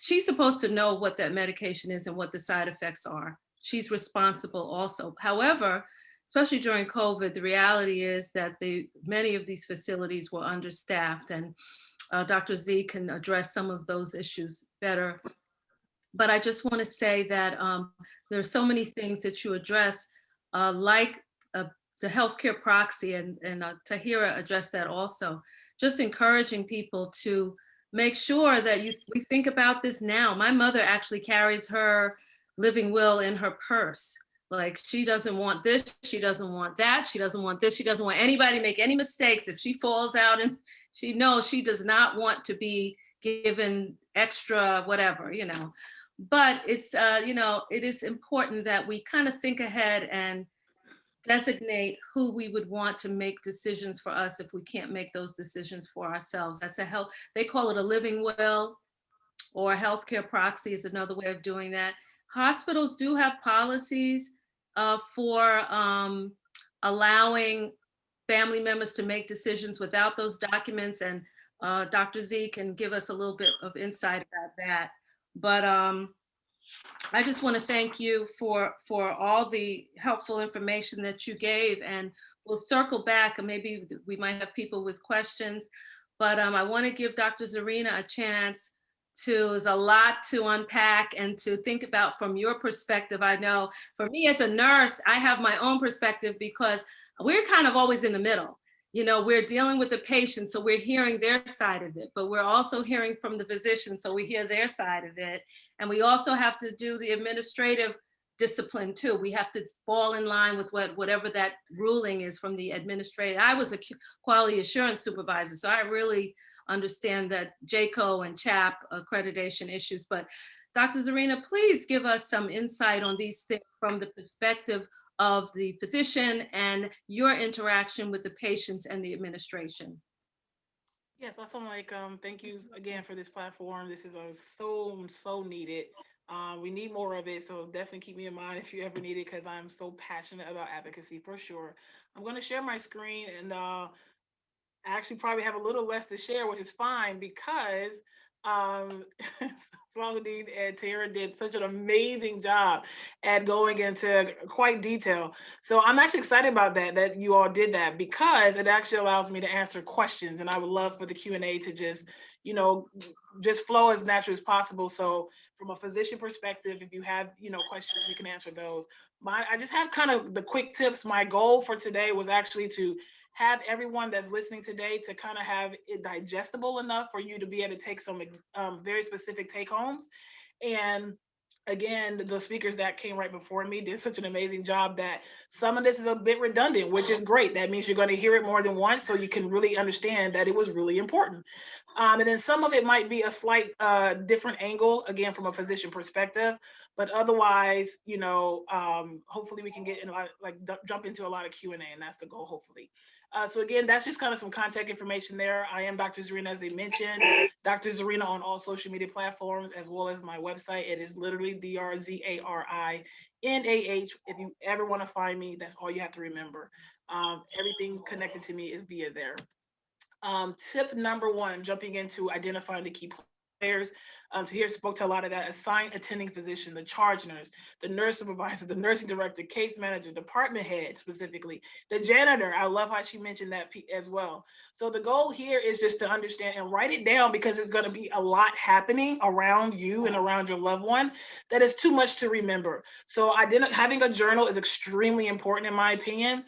she's supposed to know what that medication is and what the side effects are. She's responsible also. However, especially during COVID, the reality is that many of these facilities were understaffed, and Dr. Z can address some of those issues better. But I just want to say that there are so many things that you address, like the healthcare proxy, and Tahira addressed that also. Just encouraging people to make sure that we think about this now. My mother actually carries her living will in her purse. Like, she doesn't want this, she doesn't want that, she doesn't want this, she doesn't want anybody to make any mistakes. If she falls out, and she knows she does not want to be given extra whatever, But it's, it is important that we kind of think ahead and designate who we would want to make decisions for us if we can't make those decisions for ourselves. That's they call it a living will, or a healthcare proxy is another way of doing that. Hospitals do have policies for allowing family members to make decisions without those documents, and Dr. Z can give us a little bit of insight about that. But I just want to thank you for all the helpful information that you gave, and we'll circle back, and maybe we might have people with questions. But I want to give Dr. Zarina a chance there's a lot to unpack and to think about from your perspective. I know for me as a nurse, I have my own perspective because we're kind of always in the middle. We're dealing with the patient, so we're hearing their side of it, but we're also hearing from the physician, so we hear their side of it. And we also have to do the administrative discipline too. We have to fall in line with whatever that ruling is from the administrator. I was a quality assurance supervisor, so I really understand that JCO and CHAP accreditation issues. But Dr. Zarina, please give us some insight on these things from the perspective of the physician and your interaction with the patients and the administration. Yes, Assalamualaikum. Thank you again for this platform. This is so needed. We need more of it, so definitely keep me in mind if you ever need it, because I'm so passionate about advocacy for sure. I'm going to share my screen, and I actually probably have a little less to share, which is fine, because Um, Flaudine and Tara did such an amazing job at going into quite detail. So I'm actually excited about that you all did that, because it actually allows me to answer questions, and I would love for the Q&A to just, you know, just flow as naturally as possible. So from a physician perspective, if you have, questions, we can answer those. I just have kind of the quick tips. My goal for today was actually to have everyone that's listening today to kind of have it digestible enough for you to be able to take some very specific take homes. And again, the speakers that came right before me did such an amazing job that some of this is a bit redundant, which is great. That means you're going to hear it more than once, so you can really understand that it was really important. And then some of it might be a slight different angle, again, from a physician perspective. But otherwise, hopefully we can get in a lot, like jump into a lot of Q&A, and that's the goal, hopefully. So again, that's just kind of some contact information there. I am Dr. Zarina, as they mentioned. Dr. Zarina on all social media platforms, as well as my website. It is literally DRZARINAH. If you ever want to find me, that's all you have to remember. Everything connected to me is via there. Tip number one, jumping into identifying the key players. Tahir spoke to a lot of that. Assigned attending physician, the charge nurse, the nurse supervisor, the nursing director, case manager, department head specifically, the janitor. I love how she mentioned that as well. So the goal here is just to understand and write it down, because it's going to be a lot happening around you and around your loved one that is too much to remember. So having a journal is extremely important, in my opinion.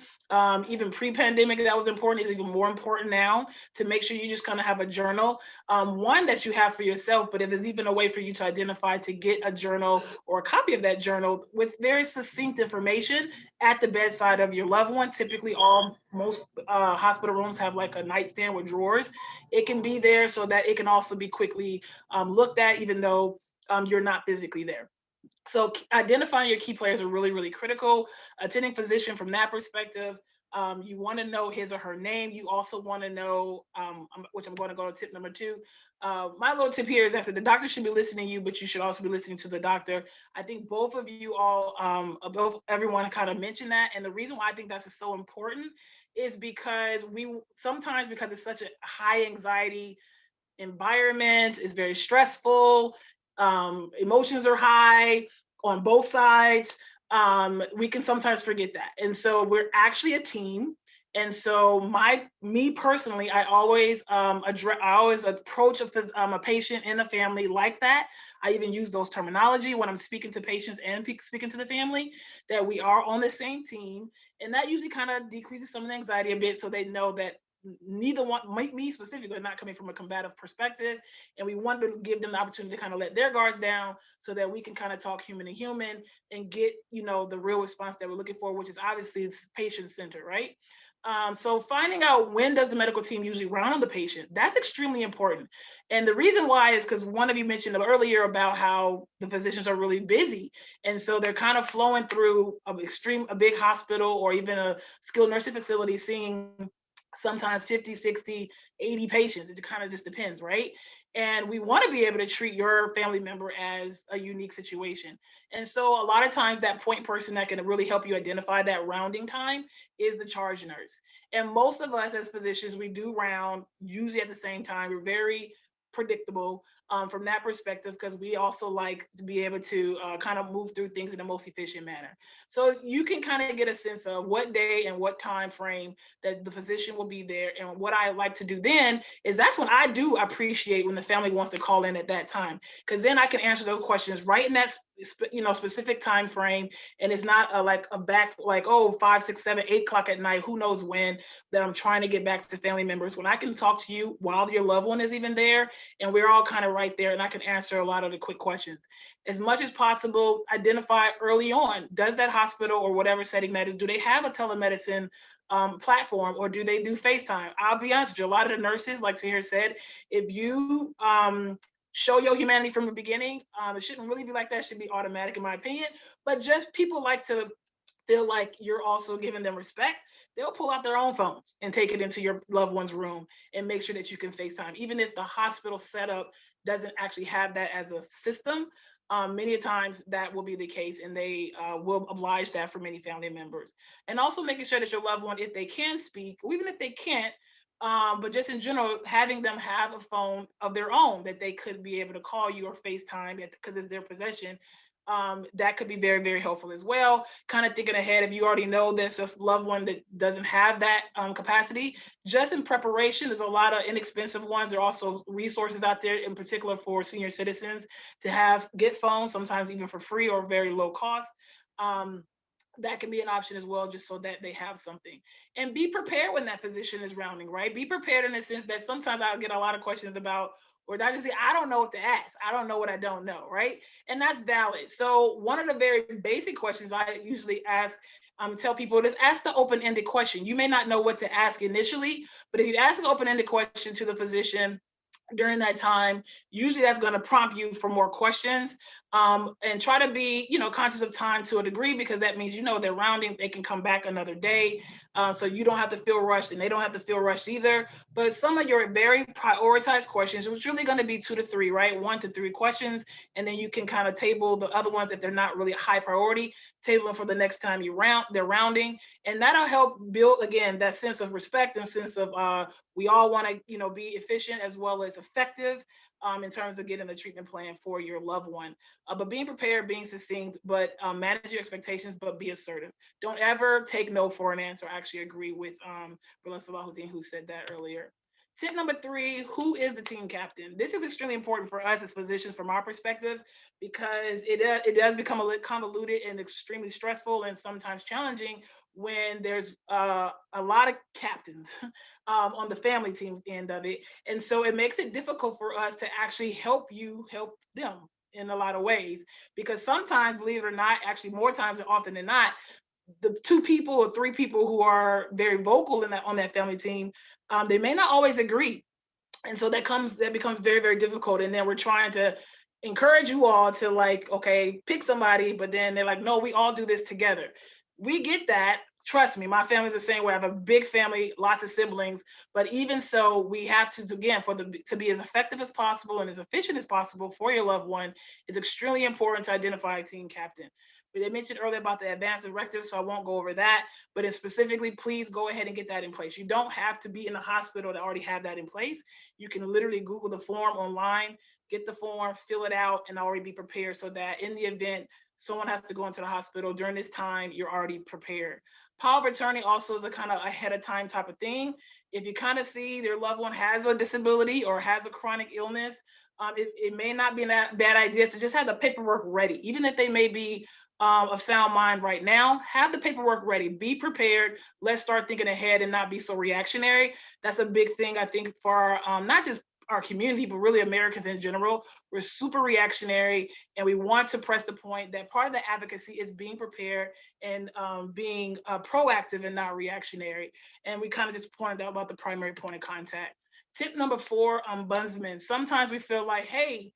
Even pre-pandemic, that was important. Is even more important now, to make sure you just kind of have a journal, one that you have for yourself, but if there's even a way for you to identify to get a journal or a copy of that journal with very succinct information at the bedside of your loved one. Typically, most hospital rooms have like a nightstand with drawers. It can be there so that it can also be quickly looked at, even though you're not physically there. So identifying your key players are really, really critical. Attending physician, from that perspective, you want to know his or her name. You also want to know, which I'm going to go to tip number two. My little tip here is that the doctor should be listening to you, but you should also be listening to the doctor. I think both of you all, both everyone kind of mentioned that. And the reason why I think that's so important is because sometimes, because it's such a high anxiety environment, is very stressful, emotions are high on both sides, we can sometimes forget that. And so we're actually a team. And so me personally, I always approach a patient and a family like that. I even use those terminology when I'm speaking to patients and speaking to the family, that we are on the same team. And that usually kind of decreases some of the anxiety a bit, so they know that neither one, me specifically, are not coming from a combative perspective. And we want to give them the opportunity to kind of let their guards down, so that we can kind of talk human to human and get, the real response that we're looking for, which is obviously it's patient-centered, right? So finding out when does the medical team usually round on the patient, that's extremely important. And the reason why is because one of you mentioned earlier about how the physicians are really busy. And so they're kind of flowing through a big hospital or even a skilled nursing facility, seeing sometimes 50, 60, 80 patients. It kind of just depends, right? And we want to be able to treat your family member as a unique situation. And so a lot of times that point person that can really help you identify that rounding time is the charge nurse. And most of us as physicians, we do round usually at the same time. We're very predictable from that perspective, because we also like to be able to kind of move through things in the most efficient manner. So you can kind of get a sense of what day and what time frame that the physician will be there. And what I like to do then is, that's when I do appreciate when the family wants to call in at that time, because then I can answer those questions right in that specific time frame. And it's not like a back, like, oh, 5, 6, 7, 8 o'clock at night, who knows when, that I'm trying to get back to family members. When I can talk to you while your loved one is even there, and we're all kind of right there, and I can answer a lot of the quick questions. As much as possible, identify early on, does that hospital or whatever setting that is, do they have a telemedicine platform, or do they do FaceTime? I'll be honest with you, a lot of the nurses, like Tahir said, if you show your humanity from the beginning, it shouldn't really be like that. It should be automatic, in my opinion. But just people like to feel like you're also giving them respect. They'll pull out their own phones and take it into your loved one's room and make sure that you can FaceTime, even if the hospital setup doesn't actually have that as a system. Many times that will be the case, and they will oblige that for many family members. And also making sure that your loved one, if they can speak, or even if they can't, But just in general, having them have a phone of their own that they could be able to call you or FaceTime because it's their possession. That could be very, very helpful as well. Kind of thinking ahead, if you already know there's just a loved one that doesn't have that capacity, just in preparation, there's a lot of inexpensive ones. There are also resources out there, in particular for senior citizens, to get phones, sometimes even for free or very low cost. That can be an option as well, just so that they have something. And be prepared when that physician is rounding, right? Be prepared in the sense that sometimes I get a lot of questions about, or doctors say, I don't know what to ask. I don't know what I don't know, right? And that's valid. So one of the very basic questions I usually ask, tell people, is ask the open-ended question. You may not know what to ask initially, but if you ask an open-ended question to the physician during that time, usually that's going to prompt you for more questions. And try to be, conscious of time to a degree, because that means, they're rounding, they can come back another day. So you don't have to feel rushed and they don't have to feel rushed either. But some of your very prioritized questions, it's really going to be 2 to 3, right? 1 to 3 questions. And then you can kind of table the other ones if they're not really high priority, table them for the next time they're rounding. And that'll help build, again, that sense of respect and sense of we all want to, be efficient as well as effective in terms of getting the treatment plan for your loved one. But being prepared, being succinct, but manage your expectations, but be assertive. Don't ever take no for an answer. I actually agree with Brother Salahuddin, who said that earlier. Tip number 3, who is the team captain? This is extremely important for us as physicians from our perspective, because it does become a little convoluted and extremely stressful and sometimes challenging when there's a lot of captains on the family team end of it. And so it makes it difficult for us to actually help them in a lot of ways, because sometimes, believe it or not, actually more times than often than not, the 2 people or 3 people who are very vocal on that family team, they may not always agree. And so that becomes very, very difficult. And then we're trying to encourage you all to, like, okay, pick somebody, but then they're like, no, we all do this together. We get that. Trust me, my family's the same way. I have a big family, lots of siblings, but even so, we have to, again, to be as effective as possible and as efficient as possible for your loved one, it's extremely important to identify a team captain. But they mentioned earlier about the advance directive, so I won't go over that. But specifically, please go ahead and get that in place. You don't have to be in a hospital to already have that in place. You can literally Google the form online, get the form, fill it out, and already be prepared, so that in the event someone has to go into the hospital during this time, you're already prepared. Power of attorney also is a kind of ahead of time type of thing. If you kind of see their loved one has a disability or has a chronic illness, it may not be a bad idea to just have the paperwork ready. Even if they may be of sound mind right now, have the paperwork ready. Be prepared. Let's start thinking ahead and not be so reactionary. That's a big thing, I think, for not just our community, but really Americans in general. We're super reactionary, and we want to press the point that part of the advocacy is being prepared and being proactive and not reactionary. And we kind of just pointed out about the primary point of contact. Tip number 4, ombudsman. Sometimes we feel like, hey,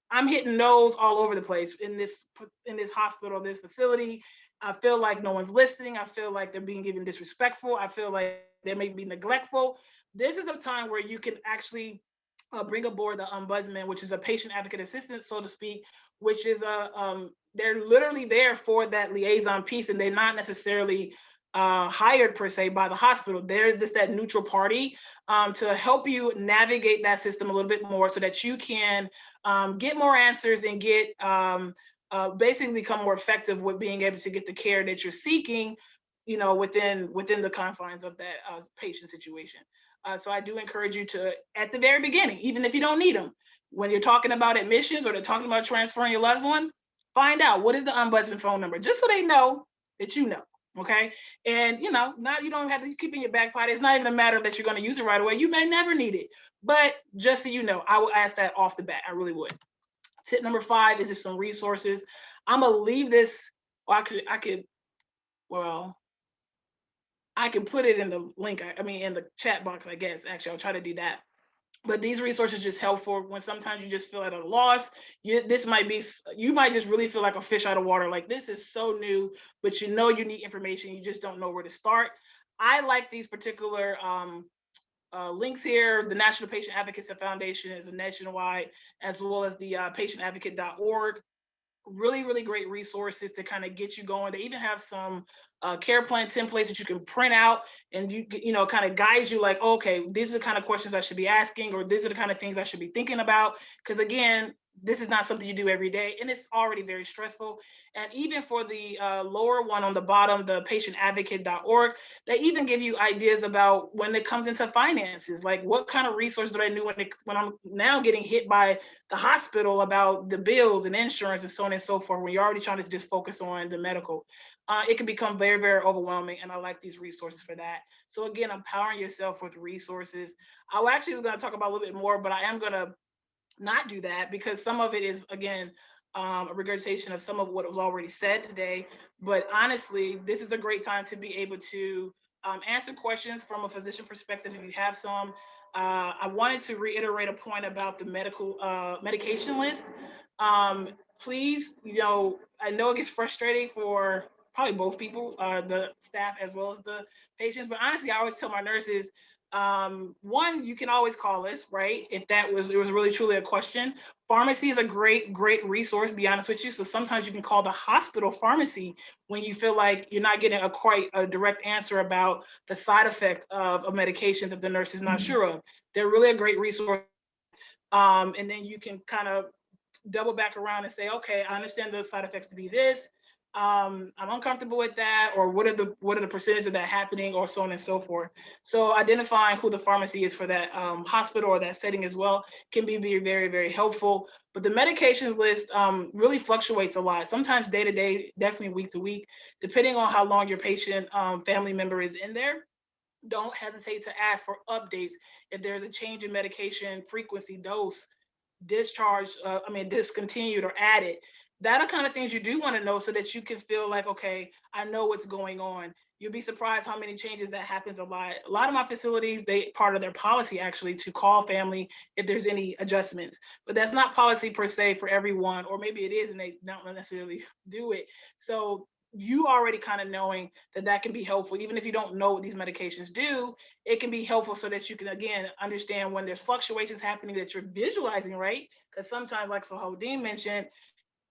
I'm hitting no's all over the place in this hospital, this facility. I feel like no one's listening. I feel like they're being given disrespectful. I feel like they may be neglectful. This is a time where you can actually bring aboard the ombudsman, which is a patient advocate assistant, so to speak, which is they're literally there for that liaison piece, and they're not necessarily hired per se by the hospital. They're just that neutral party to help you navigate that system a little bit more, so that you can get more answers and get basically become more effective with being able to get the care that you're seeking, within the confines of that patient situation. So I do encourage you to, at the very beginning, even if you don't need them, when you're talking about admissions or they're talking about transferring your loved one, find out what is the ombudsman phone number, just so they know that you know. Okay. And not, you don't have to keep in your back pocket. It's not even a matter that you're going to use it right away. You may never need it. But just so you know, I will ask that off the bat. I really would. Tip number 5 is just some resources. I'm gonna leave this, or I can put it in the link. In the chat box, I guess. Actually, I'll try to do that. But these resources just helpful when sometimes you just feel at a loss. You might just really feel like a fish out of water. Like, this is so new, but you need information. You just don't know where to start. I like these particular links here. The National Patient Advocacy Foundation is a nationwide, as well as the patientadvocate.org. Really, really great resources to kind of get you going. They even have some care plan templates that you can print out, and you know, kind of guides you like, okay, these are the kind of questions I should be asking, or these are the kind of things I should be thinking about. Because again, this is not something you do every day, and it's already very stressful. And even for the lower one on the bottom, the patientadvocate.org, they even give you ideas about when it comes into finances, like what kind of resources do I need when I'm now getting hit by the hospital about the bills and insurance and so on and so forth, when you're already trying to just focus on the medical. It can become very, very overwhelming, and I like these resources for that. So again, empowering yourself with resources. I actually was going to talk about a little bit more, but I am going to not do that because some of it is, again, a regurgitation of some of what was already said today. But honestly, this is a great time to be able to answer questions from a physician perspective if you have some. I wanted to reiterate a point about the medication list. Please, you know, I know it gets frustrating for probably both people, the staff as well as the patients, but honestly, I always tell my nurses, one, you can always call us, right, if it was really truly a question. Pharmacy is a great resource, be honest with you. So sometimes you can call the hospital pharmacy when you feel like you're not getting quite a direct answer about the side effect of a medication that the nurse is not sure of. They're really a great resource. And then you can kind of double back around and say, okay, I understand those side effects to be this. I'm uncomfortable with that, or what are the percentages of that happening, or so on and so forth. So identifying who the pharmacy is for that hospital or that setting as well can be very, very helpful. But the medications list really fluctuates a lot, sometimes day to day, definitely week to week, depending on how long your patient family member is in there. Don't hesitate to ask for updates if there's a change in medication frequency, dose, discontinued or added. That are kind of things you do want to know so that you can feel like, okay, I know what's going on. You'll be surprised how many changes that happens a lot. A lot of my facilities, they part of their policy actually to call family if there's any adjustments, but that's not policy per se for everyone, or maybe it is and they don't necessarily do it. So you already kind of knowing that can be helpful, even if you don't know what these medications do, it can be helpful so that you can, again, understand when there's fluctuations happening that you're visualizing, right? Because sometimes, like Dean mentioned,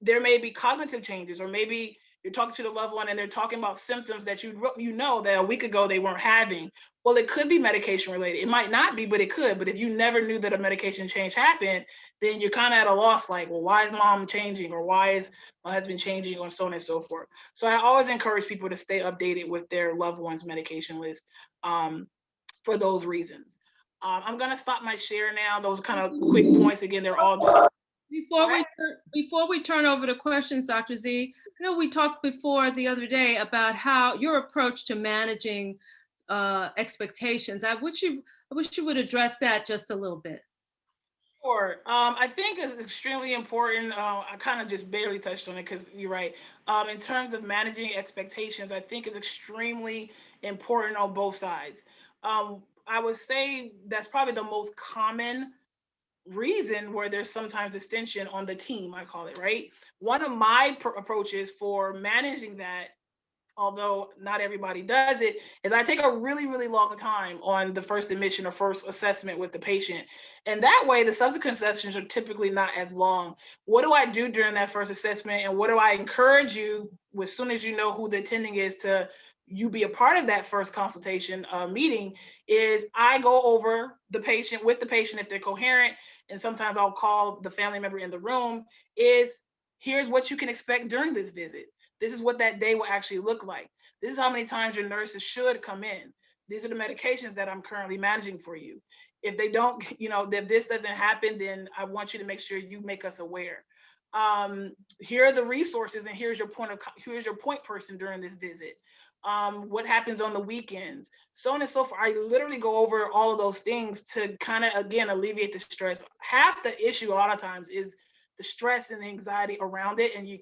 there may be cognitive changes, or maybe you're talking to the loved one and they're talking about symptoms that you know that a week ago they weren't having. Well, it could be medication related. It might not be, but it could. But if you never knew that a medication change happened, then you're kind of at a loss, like, well, why is mom changing, or why is my husband changing, or so on and so forth. So I always encourage people to stay updated with their loved one's medication list for those reasons. I'm gonna stop my share now. Those kind of quick points. Again, they're all just Before we turn over to questions, Dr. Z, I know we talked before the other day about how your approach to managing expectations. I wish you would address that just a little bit. Sure. I think it's extremely important. I kind of just barely touched on it because you're right. In terms of managing expectations, I think it's extremely important on both sides. I would say that's probably the most common reason where there's sometimes extension on the team, I call it, right? One of my approaches for managing that, although not everybody does it, is I take a really long time on the first admission or first assessment with the patient. And that way, the subsequent sessions are typically not as long. What do I do during that first assessment? And what do I encourage you, as soon as you know who the attending is, to you be a part of that first consultation meeting, is I go over the patient with the patient if they're coherent. And sometimes I'll call the family member in the room, is here's what you can expect during this visit. This is what that day will actually look like. This is how many times your nurses should come in. These are the medications that I'm currently managing for you. If they don't, if this doesn't happen, then I want you to make sure you make us aware. Here are the resources, and here's your point person during this visit. What happens on the weekends, so on and so forth. I literally go over all of those things to kind of, again, alleviate the stress. Half the issue a lot of times is the stress and the anxiety around it, and the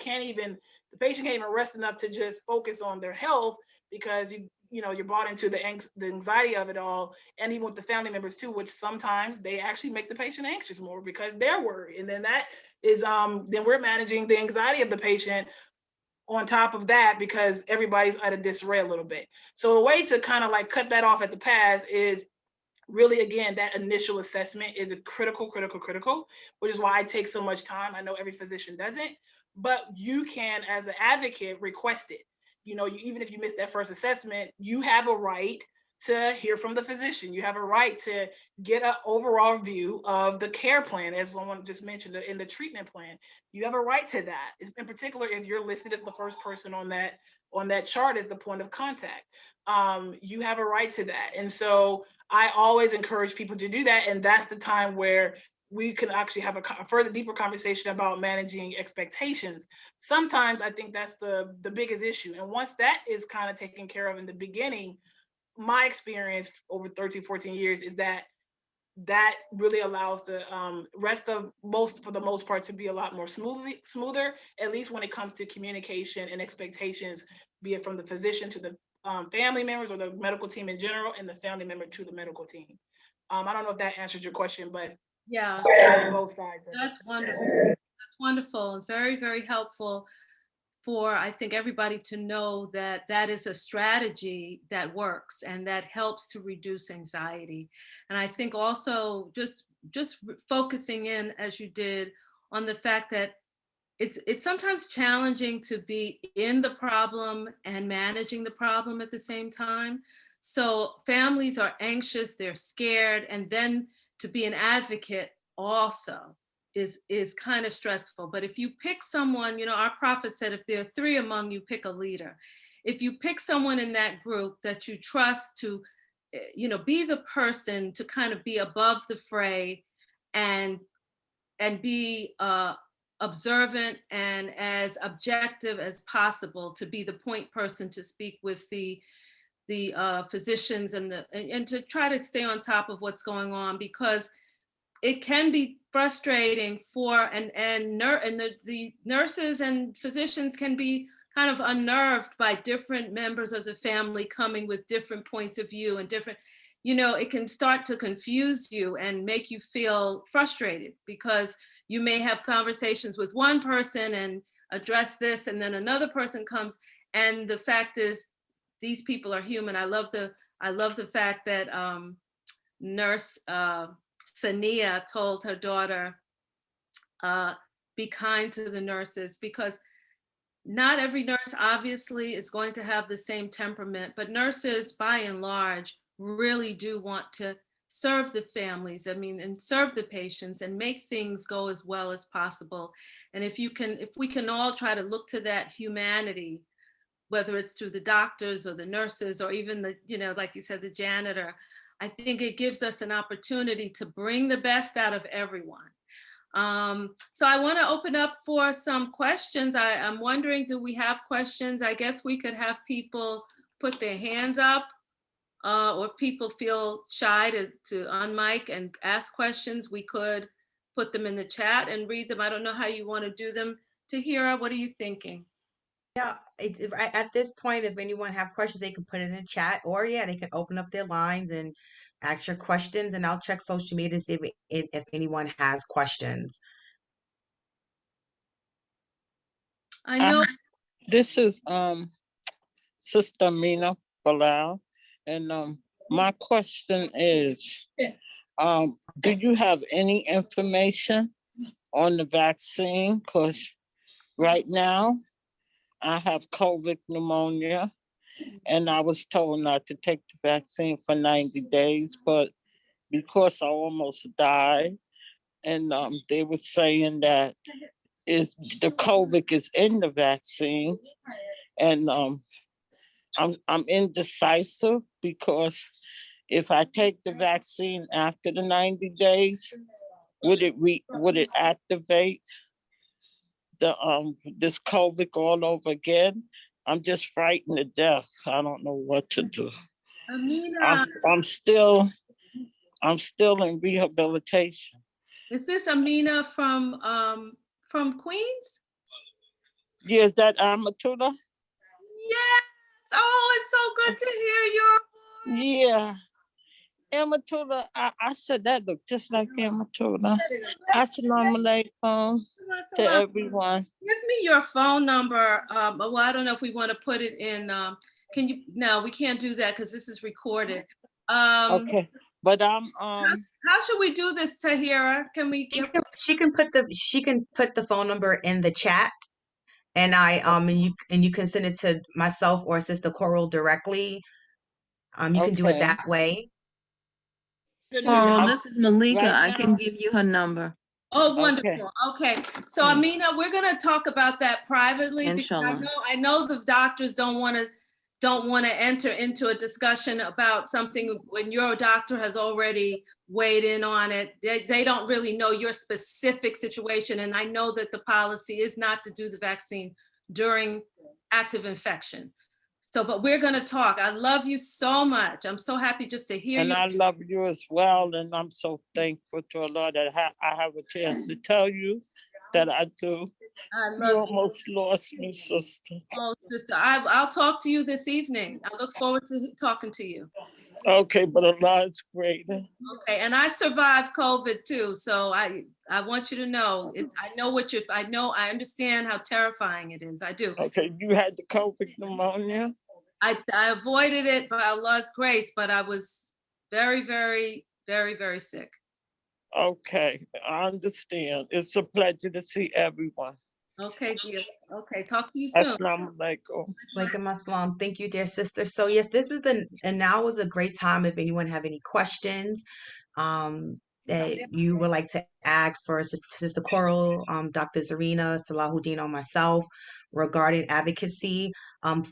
patient can't even rest enough to just focus on their health because you're brought into the anxiety of it all, and even with the family members too, which sometimes they actually make the patient anxious more because they're worried, and then that is then we're managing the anxiety of the patient on top of that because everybody's at a disarray a little bit. So a way to kind of like cut that off at the pass is really, again, that initial assessment is a critical, which is why I take so much time. I know every physician doesn't, but you can, as an advocate, request it. even if you missed that first assessment, you have a right to hear from the physician. You have a right to get an overall view of the care plan, as someone just mentioned, in the treatment plan. You have a right to that, in particular if you're listed as the first person on that chart as the point of contact. You have a right to that. And so I always encourage people to do that. And that's the time where we can actually have a further deeper conversation about managing expectations. Sometimes I think that's the biggest issue. And once that is kind of taken care of in the beginning, my experience over 13, 14 years is that really allows the rest of for the most part, to be a lot more smoother, at least when it comes to communication and expectations, be it from the physician to the family members or the medical team in general, and the family member to the medical team. I don't know if that answered your question, but Yeah, both sides. that's wonderful. That's wonderful and very, very helpful for, I think, everybody to know that that is a strategy that works and that helps to reduce anxiety. And I think also just focusing in, as you did, on the fact that it's sometimes challenging to be in the problem and managing the problem at the same time. So families are anxious, they're scared, and then to be an advocate also is kind of stressful. But if you pick someone, our prophet said, if there are three among you, pick a leader. If you pick someone in that group that you trust to, be the person to kind of be above the fray and be observant and as objective as possible, to be the point person to speak with the physicians and to try to stay on top of what's going on, because it can be frustrating for and the nurses and physicians can be kind of unnerved by different members of the family coming with different points of view and different, it can start to confuse you and make you feel frustrated, because you may have conversations with one person and address this, and then another person comes, and the fact is these people are human. I love the fact that nurse Sania told her daughter, be kind to the nurses, because not every nurse obviously is going to have the same temperament, but nurses by and large really do want to serve the families, and serve the patients and make things go as well as possible. And if we can all try to look to that humanity, whether it's through the doctors or the nurses or even the, like you said, the janitor, I think it gives us an opportunity to bring the best out of everyone. So I want to open up for some questions. I'm wondering, do we have questions? I guess we could have people put their hands up, or if people feel shy to unmic and ask questions, we could put them in the chat and read them. I don't know how you want to do them. Tahira, what are you thinking? Yeah, at this point, if anyone have questions, they can put it in the chat, or yeah, they can open up their lines and ask your questions, and I'll check social media to see if anyone has questions. I know this is Sister Mina Bilal, and my question is, do you have any information on the vaccine? Because right now I have COVID pneumonia, and I was told not to take the vaccine for 90 days, but because I almost died, and they were saying that if the COVID is in the vaccine, and I'm indecisive, because if I take the vaccine after the 90 days, would it activate the this COVID all over again? I'm just frightened to death. I don't know what to do. Amina, I'm still in rehabilitation. is this Amina from Queens? Yeah, is that Amatula? Yes. Oh, it's so good to hear your voice. Yeah. Amatula, I said that looked just like Amatula. Assalamu alaikum to everyone. Give me your phone number. Well, I don't know if we want to put it in. Can you? No, we can't do that because this is recorded. Okay, but I'm How should we do this, Tahira? Can we? She can put the phone number in the chat, and you can send it to myself or Sister Coral directly. You can do it Okay. that way. Coral, this is Malika. Right I can now? give you her number. Oh, Okay. wonderful. Okay. So Mm. Amina, we're gonna talk about that privately because Inshallah. I know the doctors don't want to enter into a discussion about something when your doctor has already weighed in on it. They don't really know your specific situation. And I know that the policy is not to do the vaccine during active infection. So, but we're gonna talk. I love you so much. I'm so happy just to hear And you. I love you as well. And I'm so thankful to Allah that I have a chance to tell you that I do. I You love you. almost lost me, sister. Oh, sister, I'll talk to you this evening. I look forward to talking to you. Okay, but Allah is great. Okay, and I survived COVID too, so I want you to know, I understand how terrifying it is. I do. Okay, you had the COVID pneumonia? I avoided it by Allah's grace, but I was very, very, very, very sick. Okay, I understand. It's a pleasure to see everyone. Okay, dear. Okay, talk to you soon. Assalamu alaikum. Alaikum assalam. Thank you, dear sister. So yes, and now is a great time if anyone have any questions that you would like to ask for Sister Coral, Dr. Zarina, Salahuddin, or myself regarding advocacy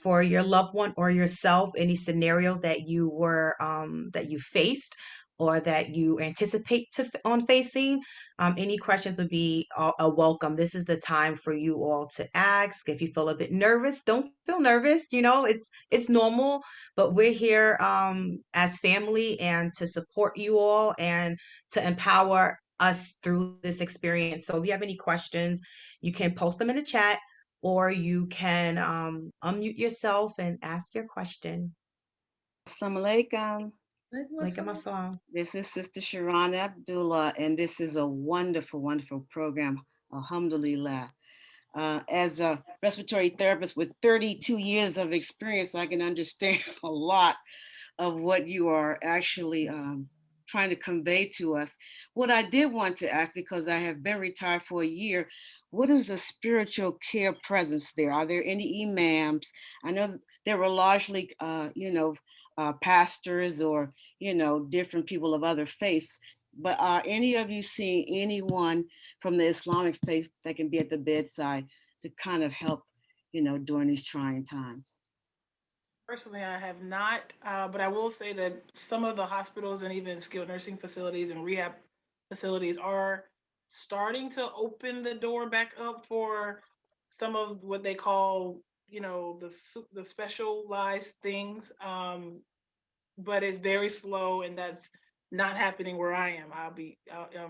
for your loved one or yourself, any scenarios that that you faced or that you anticipate on facing. Any questions would be a welcome. This is the time for you all to ask. If you feel a bit nervous, don't feel nervous. It's normal, but we're here as family and to support you all and to empower us through this experience. So if you have any questions, you can post them in the chat or you can unmute yourself and ask your question. Assalamu alaikum. Alaikum assalam. This is Sister Sharon Abdullah, and this is a wonderful, wonderful program. Alhamdulillah. As a respiratory therapist with 32 years of experience, I can understand a lot of what you are actually trying to convey to us. What I did want to ask, because I have been retired for a year, what is the spiritual care presence there? Are there any imams? I know there were largely, pastors or, different people of other faiths, but are any of you seeing anyone from the Islamic faith that can be at the bedside to kind of help, during these trying times? Personally, I have not, but I will say that some of the hospitals and even skilled nursing facilities and rehab facilities are starting to open the door back up for some of what they call, the specialized things. But it's very slow, and that's not happening where I am. I'll be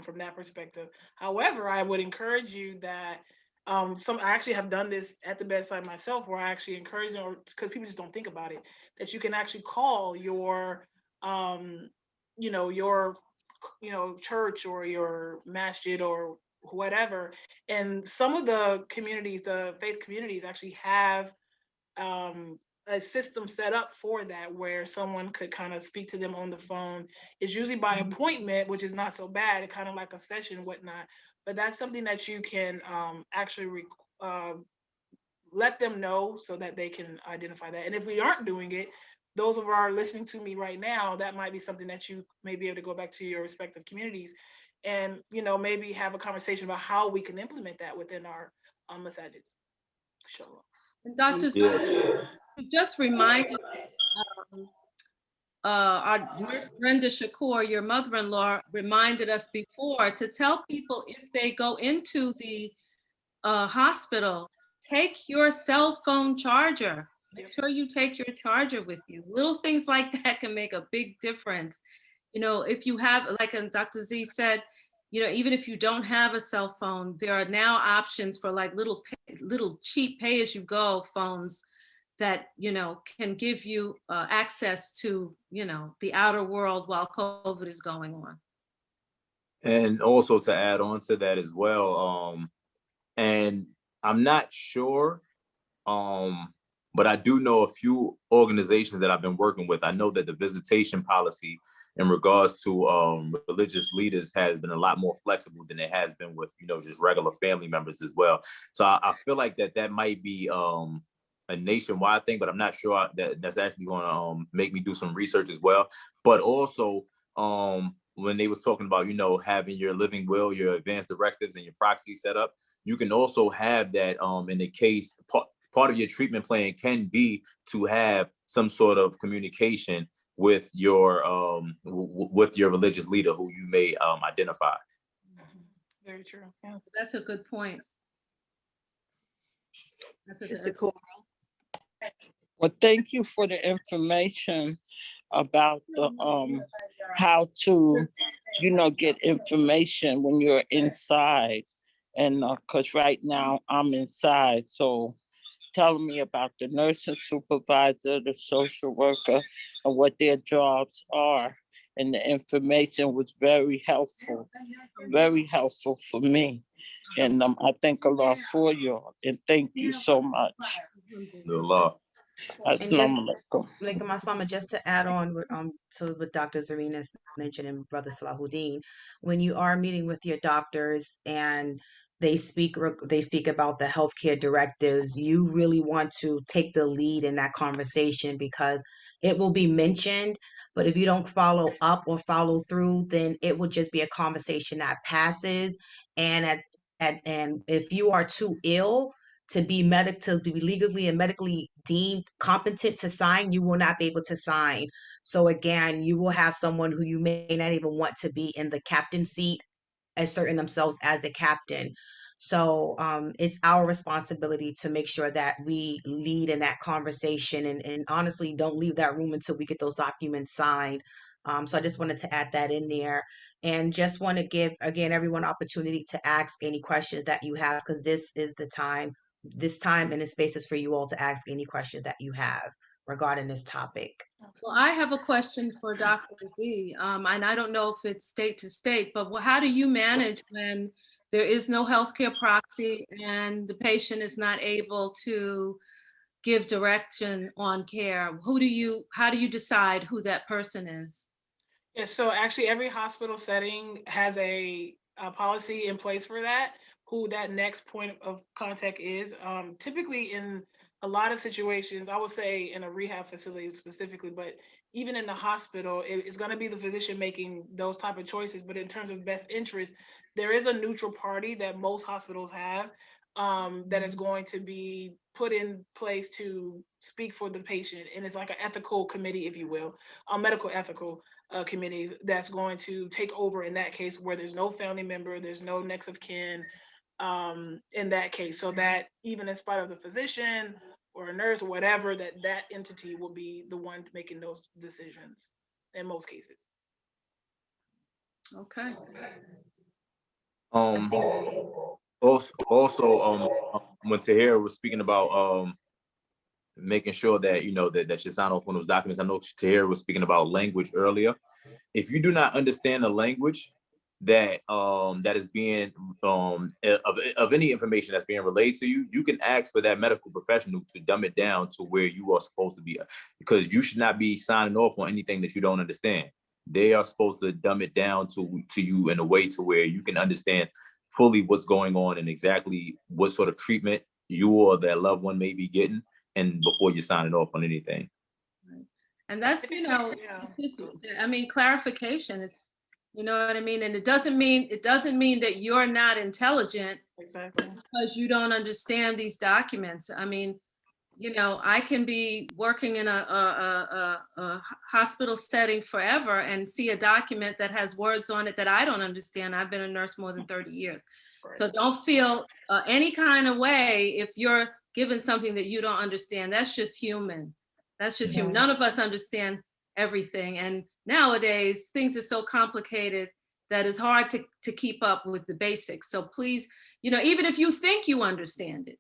from that perspective. However, I would encourage you that I actually have done this at the bedside myself, where I actually encourage them, because people just don't think about it, that you can actually call your your church or your masjid or whatever. And some of the communities, the faith communities, actually have a system set up for that, where someone could kind of speak to them on the phone. It's usually by appointment, which is not so bad, kind of like a session and whatnot. But that's something that you can actually let them know so that they can identify that. And if we aren't doing it, those of our listening to me right now, that might be something that you may be able to go back to your respective communities and, maybe have a conversation about how we can implement that within our masajids. Inshallah. And Dr. Yeah. just reminded our nurse Brenda Shakur, your mother-in-law, reminded us before to tell people if they go into the hospital, take your cell phone charger. Make sure you take your charger with you. Little things like that can make a big difference. If you have, like Dr. Z said, even if you don't have a cell phone, there are now options for like little cheap pay-as-you-go phones that can give you access to the outer world while COVID is going on. And also to add on to that as well, and I'm not sure But I do know a few organizations that I've been working with. I know that the visitation policy in regards to religious leaders has been a lot more flexible than it has been with, just regular family members as well. So I feel like that might be a nationwide thing, but I'm not sure that's actually going to make me do some research as well. But also, when they was talking about, having your living will, your advanced directives, and your proxy set up, you can also have that in the case. Part of your treatment plan can be to have some sort of communication with your religious leader who you may identify. Very true. Yeah. That's a good point. Mr. Coral. Well, thank you for the information about the how to, get information when you're inside. And because right now I'm inside, so telling me about the nursing supervisor, the social worker, and what their jobs are. And the information was very helpful for me. And I thank Allah for you. And thank you so much. The law. And just Assalamu alaikum. like Maslama, just to add on to what Dr. Zarina mentioned and Brother Salahuddin, when you are meeting with your doctors and they speak about the healthcare directives, you really want to take the lead in that conversation because it will be mentioned, but if you don't follow up or follow through, then it will just be a conversation that passes. And and if you are too ill to be legally and medically deemed competent to sign, you will not be able to sign. So again, you will have someone who you may not even want to be in the captain seat, asserting themselves as the captain. So it's our responsibility to make sure that we lead in that conversation and honestly don't leave that room until we get those documents signed. So I just wanted to add that in there and just want to give again everyone opportunity to ask any questions that you have because this time and this space is for you all to ask any questions that you have regarding this topic. Well, I have a question for Dr. Z, and I don't know if it's state to state, but how do you manage when there is no healthcare proxy and the patient is not able to give direction on care? How do you decide who that person is? Yeah, so actually every hospital setting has a policy in place for that, who that next point of contact is. Typically in a lot of situations, I would say in a rehab facility specifically, but even in the hospital, it's going to be the physician making those type of choices. But in terms of best interest, there is a neutral party that most hospitals have that is going to be put in place to speak for the patient. And it's like an ethical committee, if you will, a medical ethical committee that's going to take over in that case where there's no family member, there's no next of kin in that case. So that even in spite of the physician or a nurse or whatever, that entity will be the one making those decisions in most cases. Okay. Also, when Tahira was speaking about making sure that that you sign off on those documents, I know Tahira was speaking about language earlier. If you do not understand the language that that is being of any information that's being relayed to you, you can ask for that medical professional to dumb it down to where you are supposed to be, because you should not be signing off on anything that you don't understand. They are supposed to dumb it down to you in a way to where you can understand fully what's going on and exactly what sort of treatment you or that loved one may be getting, and before you sign it off on anything. And that's, clarification. It's, you know what I mean? And it doesn't mean that you're not intelligent. Exactly. Because you don't understand these documents. I mean, I can be working in a hospital setting forever and see a document that has words on it that I don't understand. I've been a nurse more than 30 years. Right. So don't feel any kind of way if you're given something that you don't understand. That's just human. That's just human. None of us understand everything. And nowadays, things are so complicated that it's hard to keep up with the basics. So please, even if you think you understand it,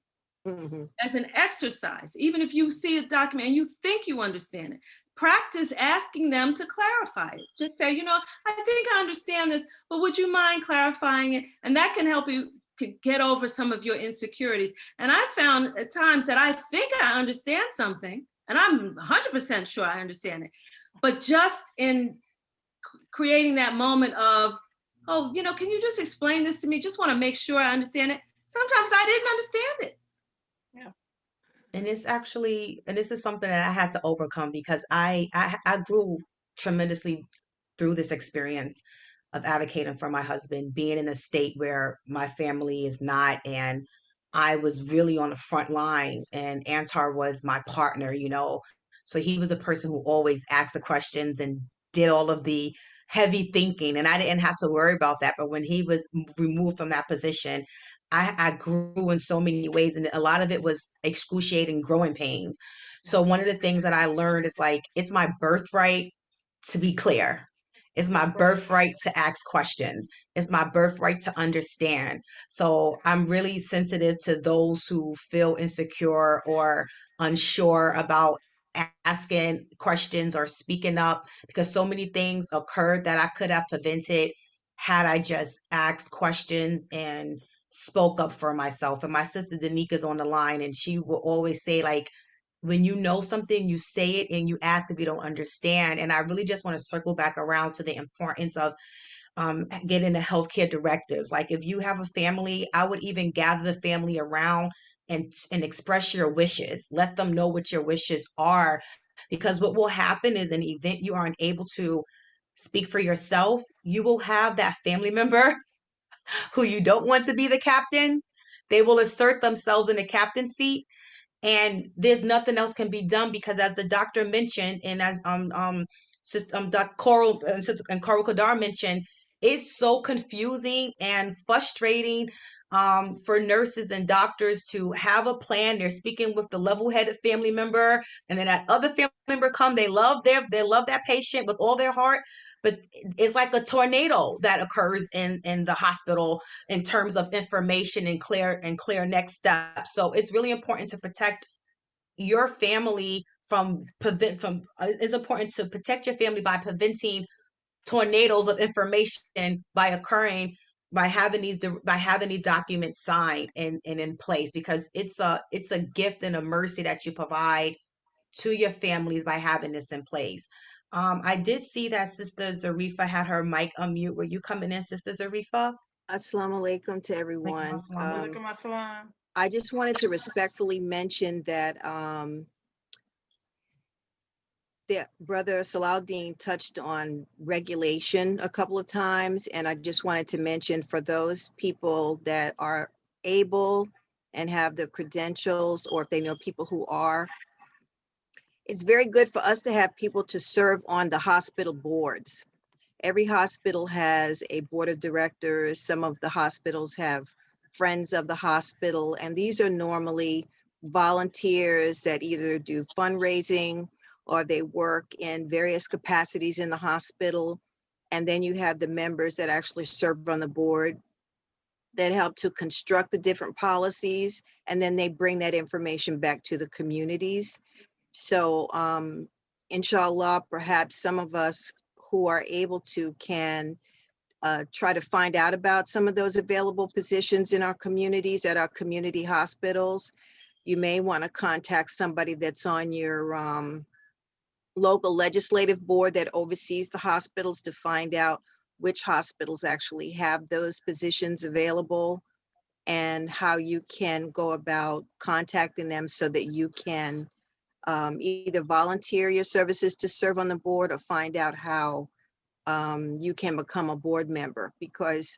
as an exercise, even if you see a document and you think you understand it, practice asking them to clarify it. Just say, I think I understand this, but would you mind clarifying it? And that can help you could get over some of your insecurities. And I found at times that I think I understand something, and I'm 100% sure I understand it, but just in creating that moment of, oh, can you just explain this to me? Just want to make sure I understand it. Sometimes I didn't understand it. And it's actually, and this is something that I had to overcome because I grew tremendously through this experience of advocating for my husband, being in a state where my family is not, and I was really on the front line, and Antar was my partner, So he was a person who always asked the questions and did all of the heavy thinking, and I didn't have to worry about that. But when he was removed from that position, I grew in so many ways, and a lot of it was excruciating growing pains. So one of the things that I learned is like, it's my birthright to be clear. It's my That's right. birthright to ask questions. It's my birthright to understand. So I'm really sensitive to those who feel insecure or unsure about asking questions or speaking up, because so many things occurred that I could have prevented had I just asked questions and spoke up for myself. And my sister Danica's on the line, and she will always say, like, when you know something, you say it and you ask if you don't understand. And I really just want to circle back around to the importance of getting the healthcare directives. Like, if you have a family, I would even gather the family around and express your wishes. Let them know what your wishes are, because what will happen is, in the event you are unable to speak for yourself, you will have that family member who you don't want to be the captain. They will assert themselves in the captain seat, and there's nothing else can be done, because as the doctor mentioned, and as Dr. Coral and Coral Kadar mentioned, it's so confusing and frustrating for nurses and doctors to have a plan. They're speaking with the level-headed family member, and then that other family member come. They love that patient with all their heart, but it's like a tornado that occurs in the hospital in terms of information and clear next steps. So it's really important to protect your family it's important to protect your family by preventing tornadoes of information by occurring, by having these documents signed and in place, because it's a gift and a mercy that you provide to your families by having this in place. I did see that Sister Zarifa had her mic unmute. Were you coming in, Sister Zarifa? Assalamu alaikum to everyone. Walaikum assalam. I just wanted to respectfully mention that that Brother Salahuddin touched on regulation a couple of times, and I just wanted to mention, for those people that are able and have the credentials, or if they know people who are, it's very good for us to have people to serve on the hospital boards. Every hospital has a board of directors. Some of the hospitals have friends of the hospital, and these are normally volunteers that either do fundraising or they work in various capacities in the hospital. And then you have the members that actually serve on the board that help to construct the different policies, and then they bring that information back to the communities. So inshallah, perhaps some of us who are able to can try to find out about some of those available positions in our communities, at our community hospitals. You may want to contact somebody that's on your local legislative board that oversees the hospitals to find out which hospitals actually have those positions available, and how you can go about contacting them so that you can either volunteer your services to serve on the board, or find out how you can become a board member, because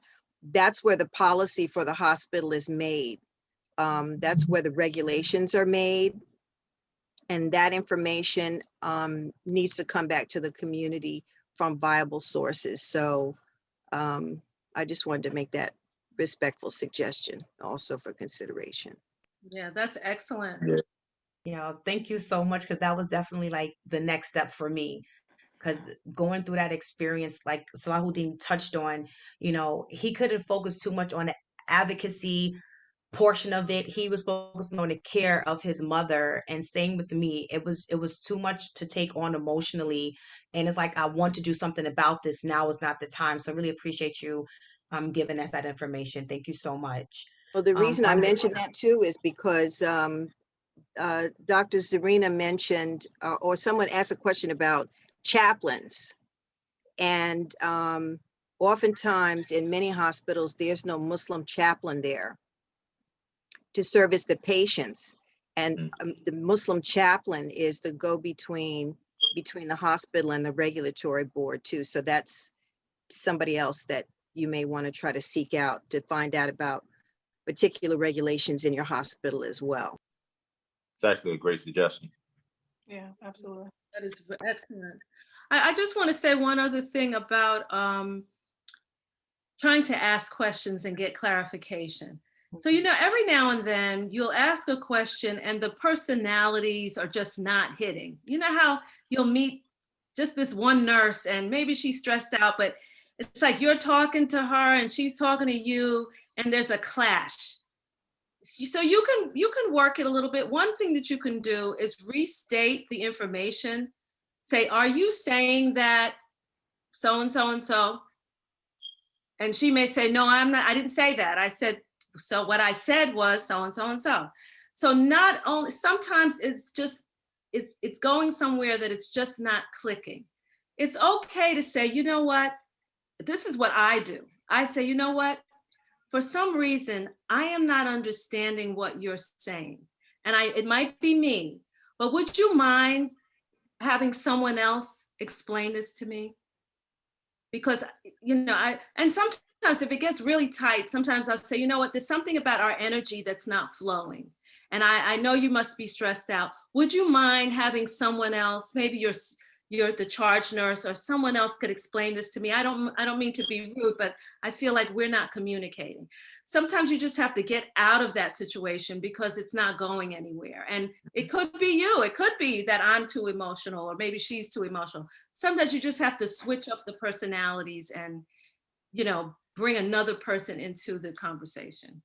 that's where the policy for the hospital is made. That's where the regulations are made. And that information needs to come back to the community from viable sources. So I just wanted to make that respectful suggestion also for consideration. Yeah, that's excellent. Thank you so much, because that was definitely like the next step for me. Because going through that experience, like Salahuddin touched on, he couldn't focus too much on the advocacy portion of it. He was focusing on the care of his mother, and same with me. It was too much to take on emotionally, and it's like, I want to do something about this. Now is not the time. So I really appreciate you giving us that information. Thank you so much. Well, the reason I Are there- mentioned that too is because Dr. Zarina mentioned, or someone asked a question about chaplains. And oftentimes in many hospitals, there's no Muslim chaplain there to service the patients. And the Muslim chaplain is the go-between between the hospital and the regulatory board too. So that's somebody else that you may want to try to seek out to find out about particular regulations in your hospital as well. It's actually a great suggestion. Yeah, absolutely. That is excellent. I just want to say one other thing about trying to ask questions and get clarification. So, you know, every now and then you'll ask a question and the personalities are just not hitting. You know how you'll meet just this one nurse and maybe she's stressed out, but it's like you're talking to her and she's talking to you and there's a clash. So you can work it a little bit. One thing that you can do is restate the information. Say, are you saying that so and so and so? And she may say, no, I'm not, I didn't say that. I said, so what I said was so and so and so. So not only, sometimes it's just, it's going somewhere that it's just not clicking. It's okay to say, you know what, this is what I do. I say, you know what, for some reason, I am not understanding what you're saying. And it might be me, but would you mind having someone else explain this to me? Because, you know, and sometimes if it gets really tight, sometimes I'll say, you know what, there's something about our energy that's not flowing. And I know you must be stressed out. Would you mind having someone else, maybe you're the charge nurse or someone else could explain this to me? I don't mean to be rude, but I feel like we're not communicating. Sometimes you just have to get out of that situation because it's not going anywhere. And it could be you, it could be that I'm too emotional or maybe she's too emotional. Sometimes you just have to switch up the personalities and, you know, bring another person into the conversation.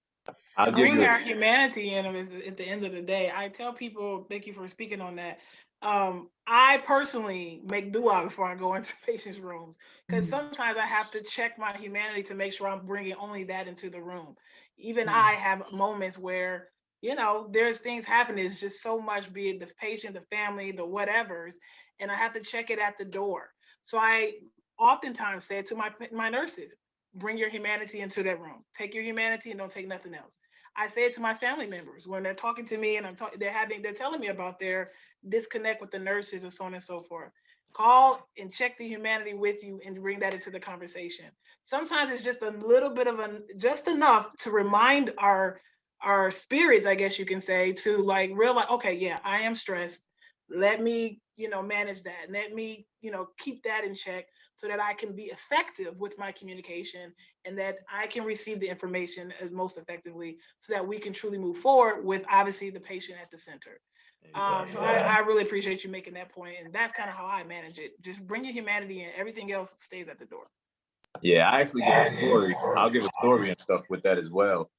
I'll give Bring you our humanity in them is at the end of the day. I tell people, thank you for speaking on that. I personally make dua before I go into patients' rooms because sometimes I have to check my humanity to make sure I'm bringing only that into the room. Even I have moments where, you know, there's things happening. It's just so much, be it the patient, the family, the whatevers, and I have to check it at the door. So I oftentimes say to my nurses, bring your humanity into that room. Take your humanity and don't take nothing else. I say it to my family members when they're talking to me and they're telling me about their disconnect with the nurses and so on and so forth. Call and check the humanity with you and bring that into the conversation. Sometimes it's just a little bit of just enough to remind our spirits, I guess you can say, to like realize, okay, yeah, I am stressed. Let me, you know, manage that. Let me, you know, keep that in check so that I can be effective with my communication and that I can receive the information as most effectively so that we can truly move forward with obviously the patient at the center. So I really appreciate you making that point, and that's kind of how I manage it. Just bring your humanity in, everything else stays at the door. Yeah, I actually give a story. I'll give a story and stuff with that as well.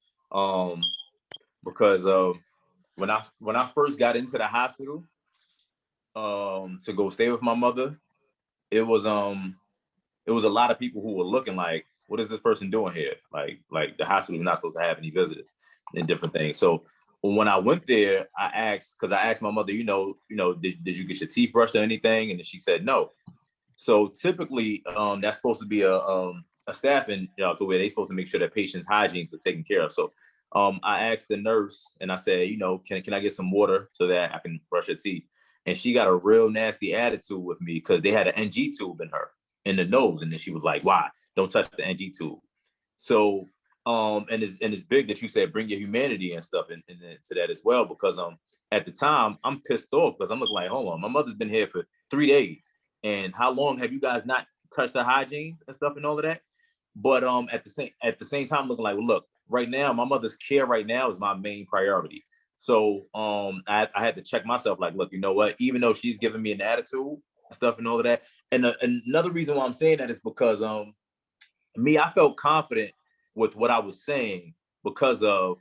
Because when I first got into the hospital to go stay with my mother, it was a lot of people who were looking like, what is this person doing here? Like the hospital is not supposed to have any visitors and different things. So when I went there, I asked my mother, did you get your teeth brushed or anything? And she said no. So typically, that's supposed to be a staffing job, so where they're supposed to make sure that patients' hygienes are taken care of. So I asked the nurse and I said, can I get some water so that I can brush her teeth? And she got a real nasty attitude with me because they had an NG tube in the nose. And then she was like, why? Don't touch the NG tube. So, and it's big that you said bring your humanity and stuff into that as well, because at the time I'm pissed off because I'm looking like, hold on, my mother's been here for 3 days. And how long have you guys not touched the hygienes and stuff and all of that? But at the same time, looking like, well, look, right now, my mother's care right now is my main priority. So I had to check myself, like, look, you know what? Even though she's giving me an attitude and stuff and all of that, and another reason why I'm saying that is because I felt confident with what I was saying because of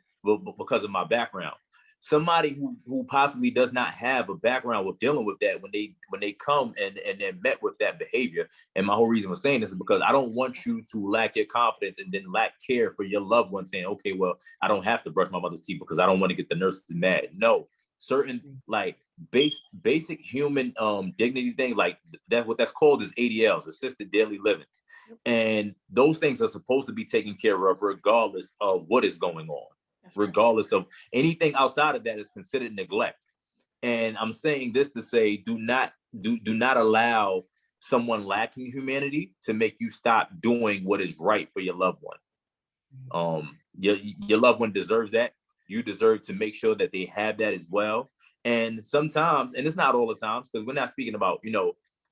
my background. somebody who possibly does not have a background with dealing with that when they come and then met with that behavior. And my whole reason for saying this is because I don't want you to lack your confidence and then lack care for your loved one, saying, okay, well, I don't have to brush my mother's teeth because I don't want to get the nurses mad. No, certain like basic human dignity thing, like that, what that's called is ADLs, assisted daily living, and those things are supposed to be taken care of regardless of what is going on. Regardless of anything outside of that is considered neglect. And I'm saying this to say, do not allow someone lacking humanity to make you stop doing what is right for your loved one. Your loved one deserves that. You deserve to make sure that they have that as well. And sometimes, and it's not all the times, because we're not speaking about,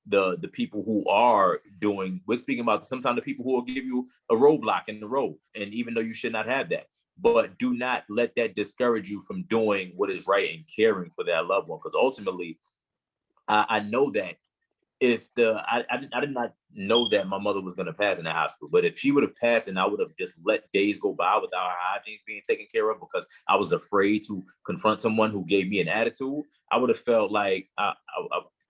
the people who are doing, we're speaking about sometimes the people who will give you a roadblock in the road. And even though you should not have that, but do not let that discourage you from doing what is right and caring for that loved one. Because ultimately, I know that if I did not know that my mother was going to pass in the hospital, but if she would have passed and I would have just let days go by without her hygiene being taken care of because I was afraid to confront someone who gave me an attitude, I would have felt like I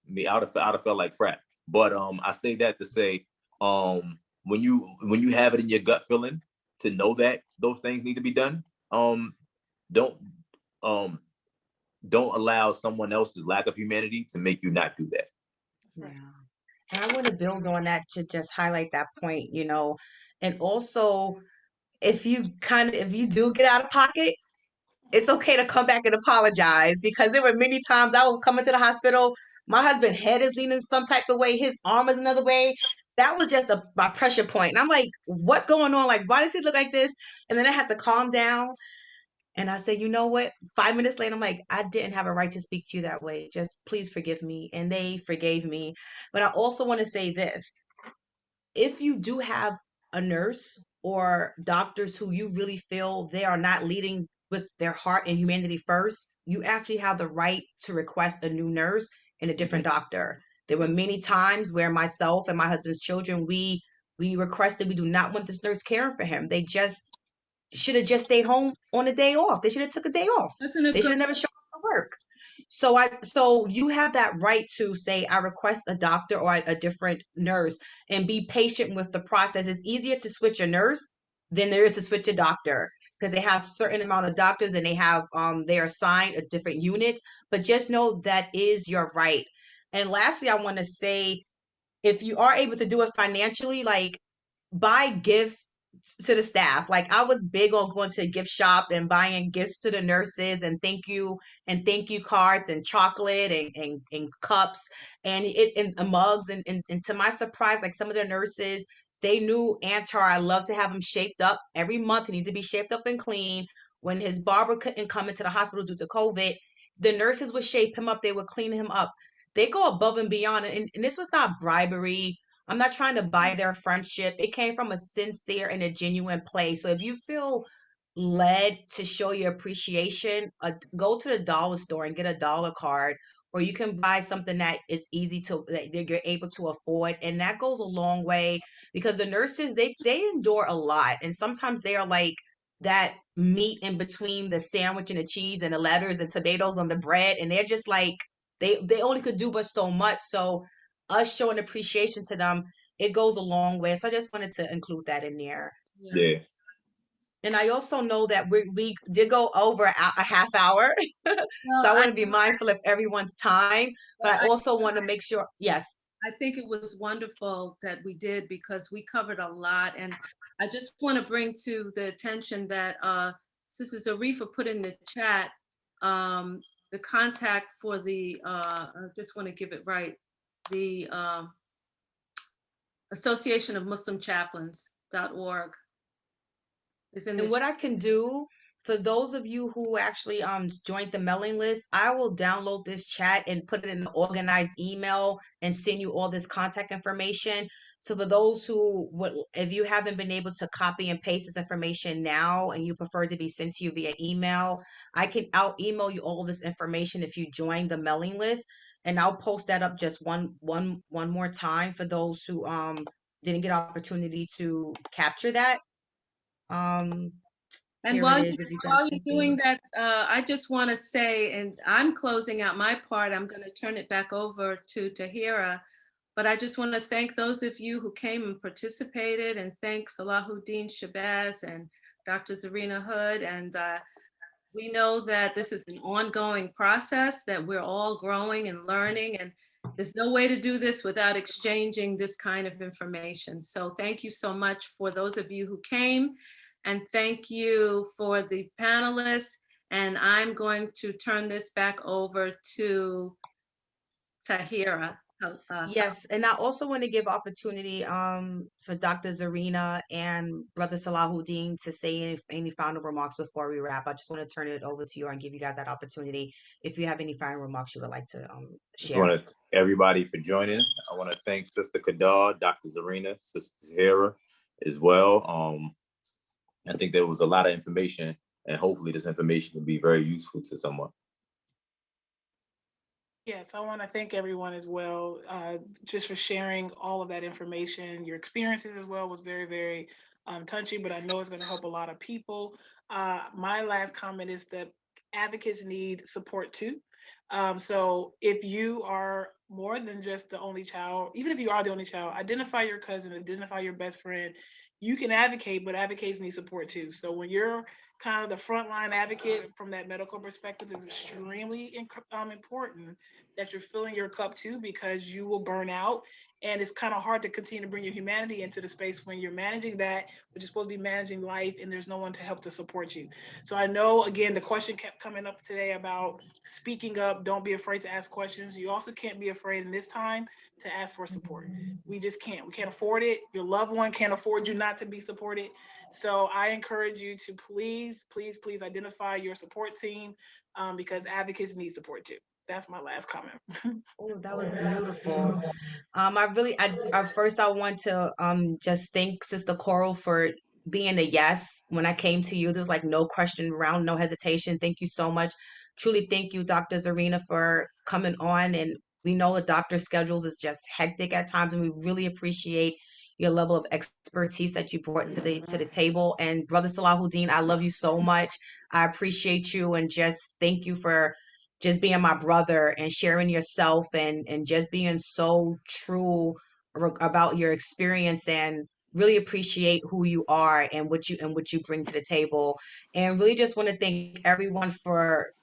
would have felt like crap. But I say that to say, when you have it in your gut feeling to know that those things need to be done, don't allow someone else's lack of humanity to make you not do that. Yeah. And I want to build on that to just highlight that point, and also if you do get out of pocket, it's okay to come back and apologize, because there were many times I would come into the hospital, my husband's head is leaning some type of way, his arm is another way. That was just my pressure point. And I'm like, what's going on? Like, why does he look like this? And then I had to calm down. And I said, you know what? 5 minutes later, I'm like, I didn't have a right to speak to you that way. Just please forgive me. And they forgave me. But I also want to say this. If you do have a nurse or doctors who you really feel they are not leading with their heart and humanity first, you actually have the right to request a new nurse and a different doctor. There were many times where myself and my husband's children, we requested, we do not want this nurse caring for him. They just should have just stayed home on a day off. They should have took a day off. They should have never showed up to work. So you have that right to say, I request a doctor or a different nurse, and be patient with the process. It's easier to switch a nurse than there is to switch a doctor, because they have certain amount of doctors and they are assigned a different units. But just know that is your right. And lastly, I want to say, if you are able to do it financially, like, buy gifts to the staff. Like, I was big on going to a gift shop and buying gifts to the nurses, and thank you cards and chocolate and cups and mugs. And to my surprise, like, some of the nurses, they knew Antar. I love to have him shaped up every month. He needs to be shaped up and clean. When his barber couldn't come into the hospital due to COVID, the nurses would shape him up. They would clean him up. They go above and beyond. And this was not bribery. I'm not trying to buy their friendship. It came from a sincere and a genuine place. So if you feel led to show your appreciation, go to the dollar store and get a dollar card, or you can buy something that is that you're able to afford, and that goes a long way, because the nurses, they endure a lot, and sometimes they are like that meat in between the sandwich and the cheese and the lettuce and tomatoes on the bread, and they're just like they only could do but so much. So us showing appreciation to them, it goes a long way. So I just wanted to include that in there. Yeah. And I also know that we did go over a half hour. So I want to be mindful of everyone's time, but I also want to make sure, yes. I think it was wonderful that we did, because we covered a lot. And I just want to bring to the attention that Sister Zarifa put in the chat the contact for I just want to give it right, the Association of Muslim Chaplains.org is in the And what I can do for those of you who actually joined the mailing list, I will download this chat and put it in an organized email and send you all this contact information. So for those who would, if you haven't been able to copy and paste this information now and you prefer to be sent to you via email, I'll email you all this information if you join the mailing list, and I'll post that up just one more time for those who didn't get opportunity to capture that. Um, And Here it is, if you guys while can you're see. doing that, I just want to say, and I'm closing out my part, I'm going to turn it back over to Tahira, but I just want to thank those of you who came and participated, and thank Salahuddin Shabazz and Dr. Zarina Hood. And we know that this is an ongoing process, that we're all growing and learning, and there's no way to do this without exchanging this kind of information. So thank you so much for those of you who came, and thank you for the panelists. And I'm going to turn this back over to Tahira. Yes, and I also want to give opportunity for Dr. Zarina and Brother Salahuddin to say any final remarks before we wrap. I just want to turn it over to you and give you guys that opportunity if you have any final remarks you would like to Just share. want to thank everybody for joining. I want to thank Sister Kadar, Dr. Zarina, Sister Tahira as well. I think there was a lot of information, and hopefully this information can be very useful to someone. Yes, I want to thank everyone as well, just for sharing all of that information. Your experiences as well was very, very touching, but I know it's going to help a lot of people. My last comment is that advocates need support too. So if you are more than just the only child, even if you are the only child, identify your cousin, identify your best friend. You can advocate, but advocates need support too. So when you're kind of the frontline advocate from that medical perspective, is extremely important that you're filling your cup too, because you will burn out. And it's kind of hard to continue to bring your humanity into the space when you're managing that, which is supposed to be managing life, and there's no one to help to support you. So I know, again, the question kept coming up today about speaking up. Don't be afraid to ask questions. You also can't be afraid in this time to ask for support. We just can't. We can't afford it. Your loved one can't afford you not to be supported. So I encourage you to please, please, please identify your support team, because advocates need support too. That's my last comment. Oh, that was beautiful. First I want to just thank Sister Coral for being a yes when I came to you. There was like no question around, no hesitation. Thank you so much. Truly thank you, Dr. Zarina, for coming on. And we know the doctor's schedules is just hectic at times, and we really appreciate your level of expertise that you brought to the table. And Brother Salahuddin, I love you so much. I appreciate you, and just thank you for just being my brother and sharing yourself and just being so true about your experience, and really appreciate who you are and what you bring to the table. And really just want to thank everyone for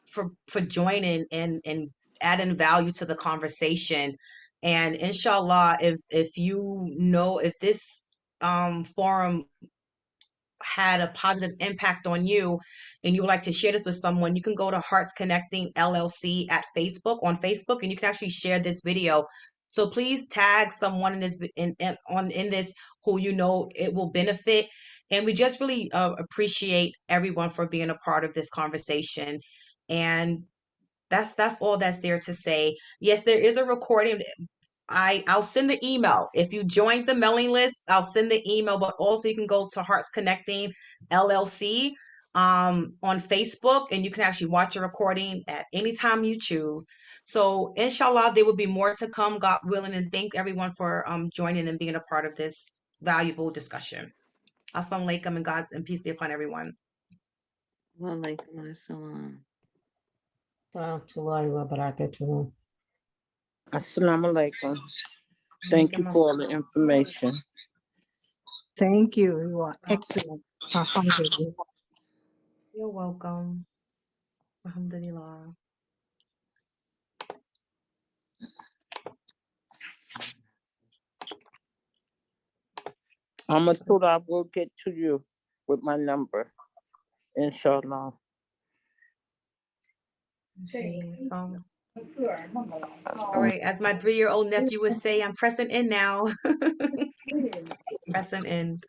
joining and adding value to the conversation. And inshallah, if this forum had a positive impact on you and you would like to share this with someone, you can go to Hearts Connecting LLC at Facebook, on Facebook, and you can actually share this video. So please tag someone in this in this who you know it will benefit. And we just really appreciate everyone for being a part of this conversation. And that's all that's there to say. Yes, there is a recording. I'll send the email. If you joined the mailing list, I'll send the email, but also you can go to Hearts Connecting LLC on Facebook, and you can actually watch a recording at any time you choose. So inshallah, there will be more to come, God willing, and thank everyone for joining and being a part of this valuable discussion. Assalamu alaikum, and God and peace be upon everyone. Wa alaikum assalam. Assalamu alaikum. Thank you for all the information. Thank you. You are excellent. Alhamdulillah. You're welcome. Alhamdulillah. I will get to you with my number, inshallah. Okay, so all right, as my 3-year-old nephew would say, I'm pressing in now. Pressing in.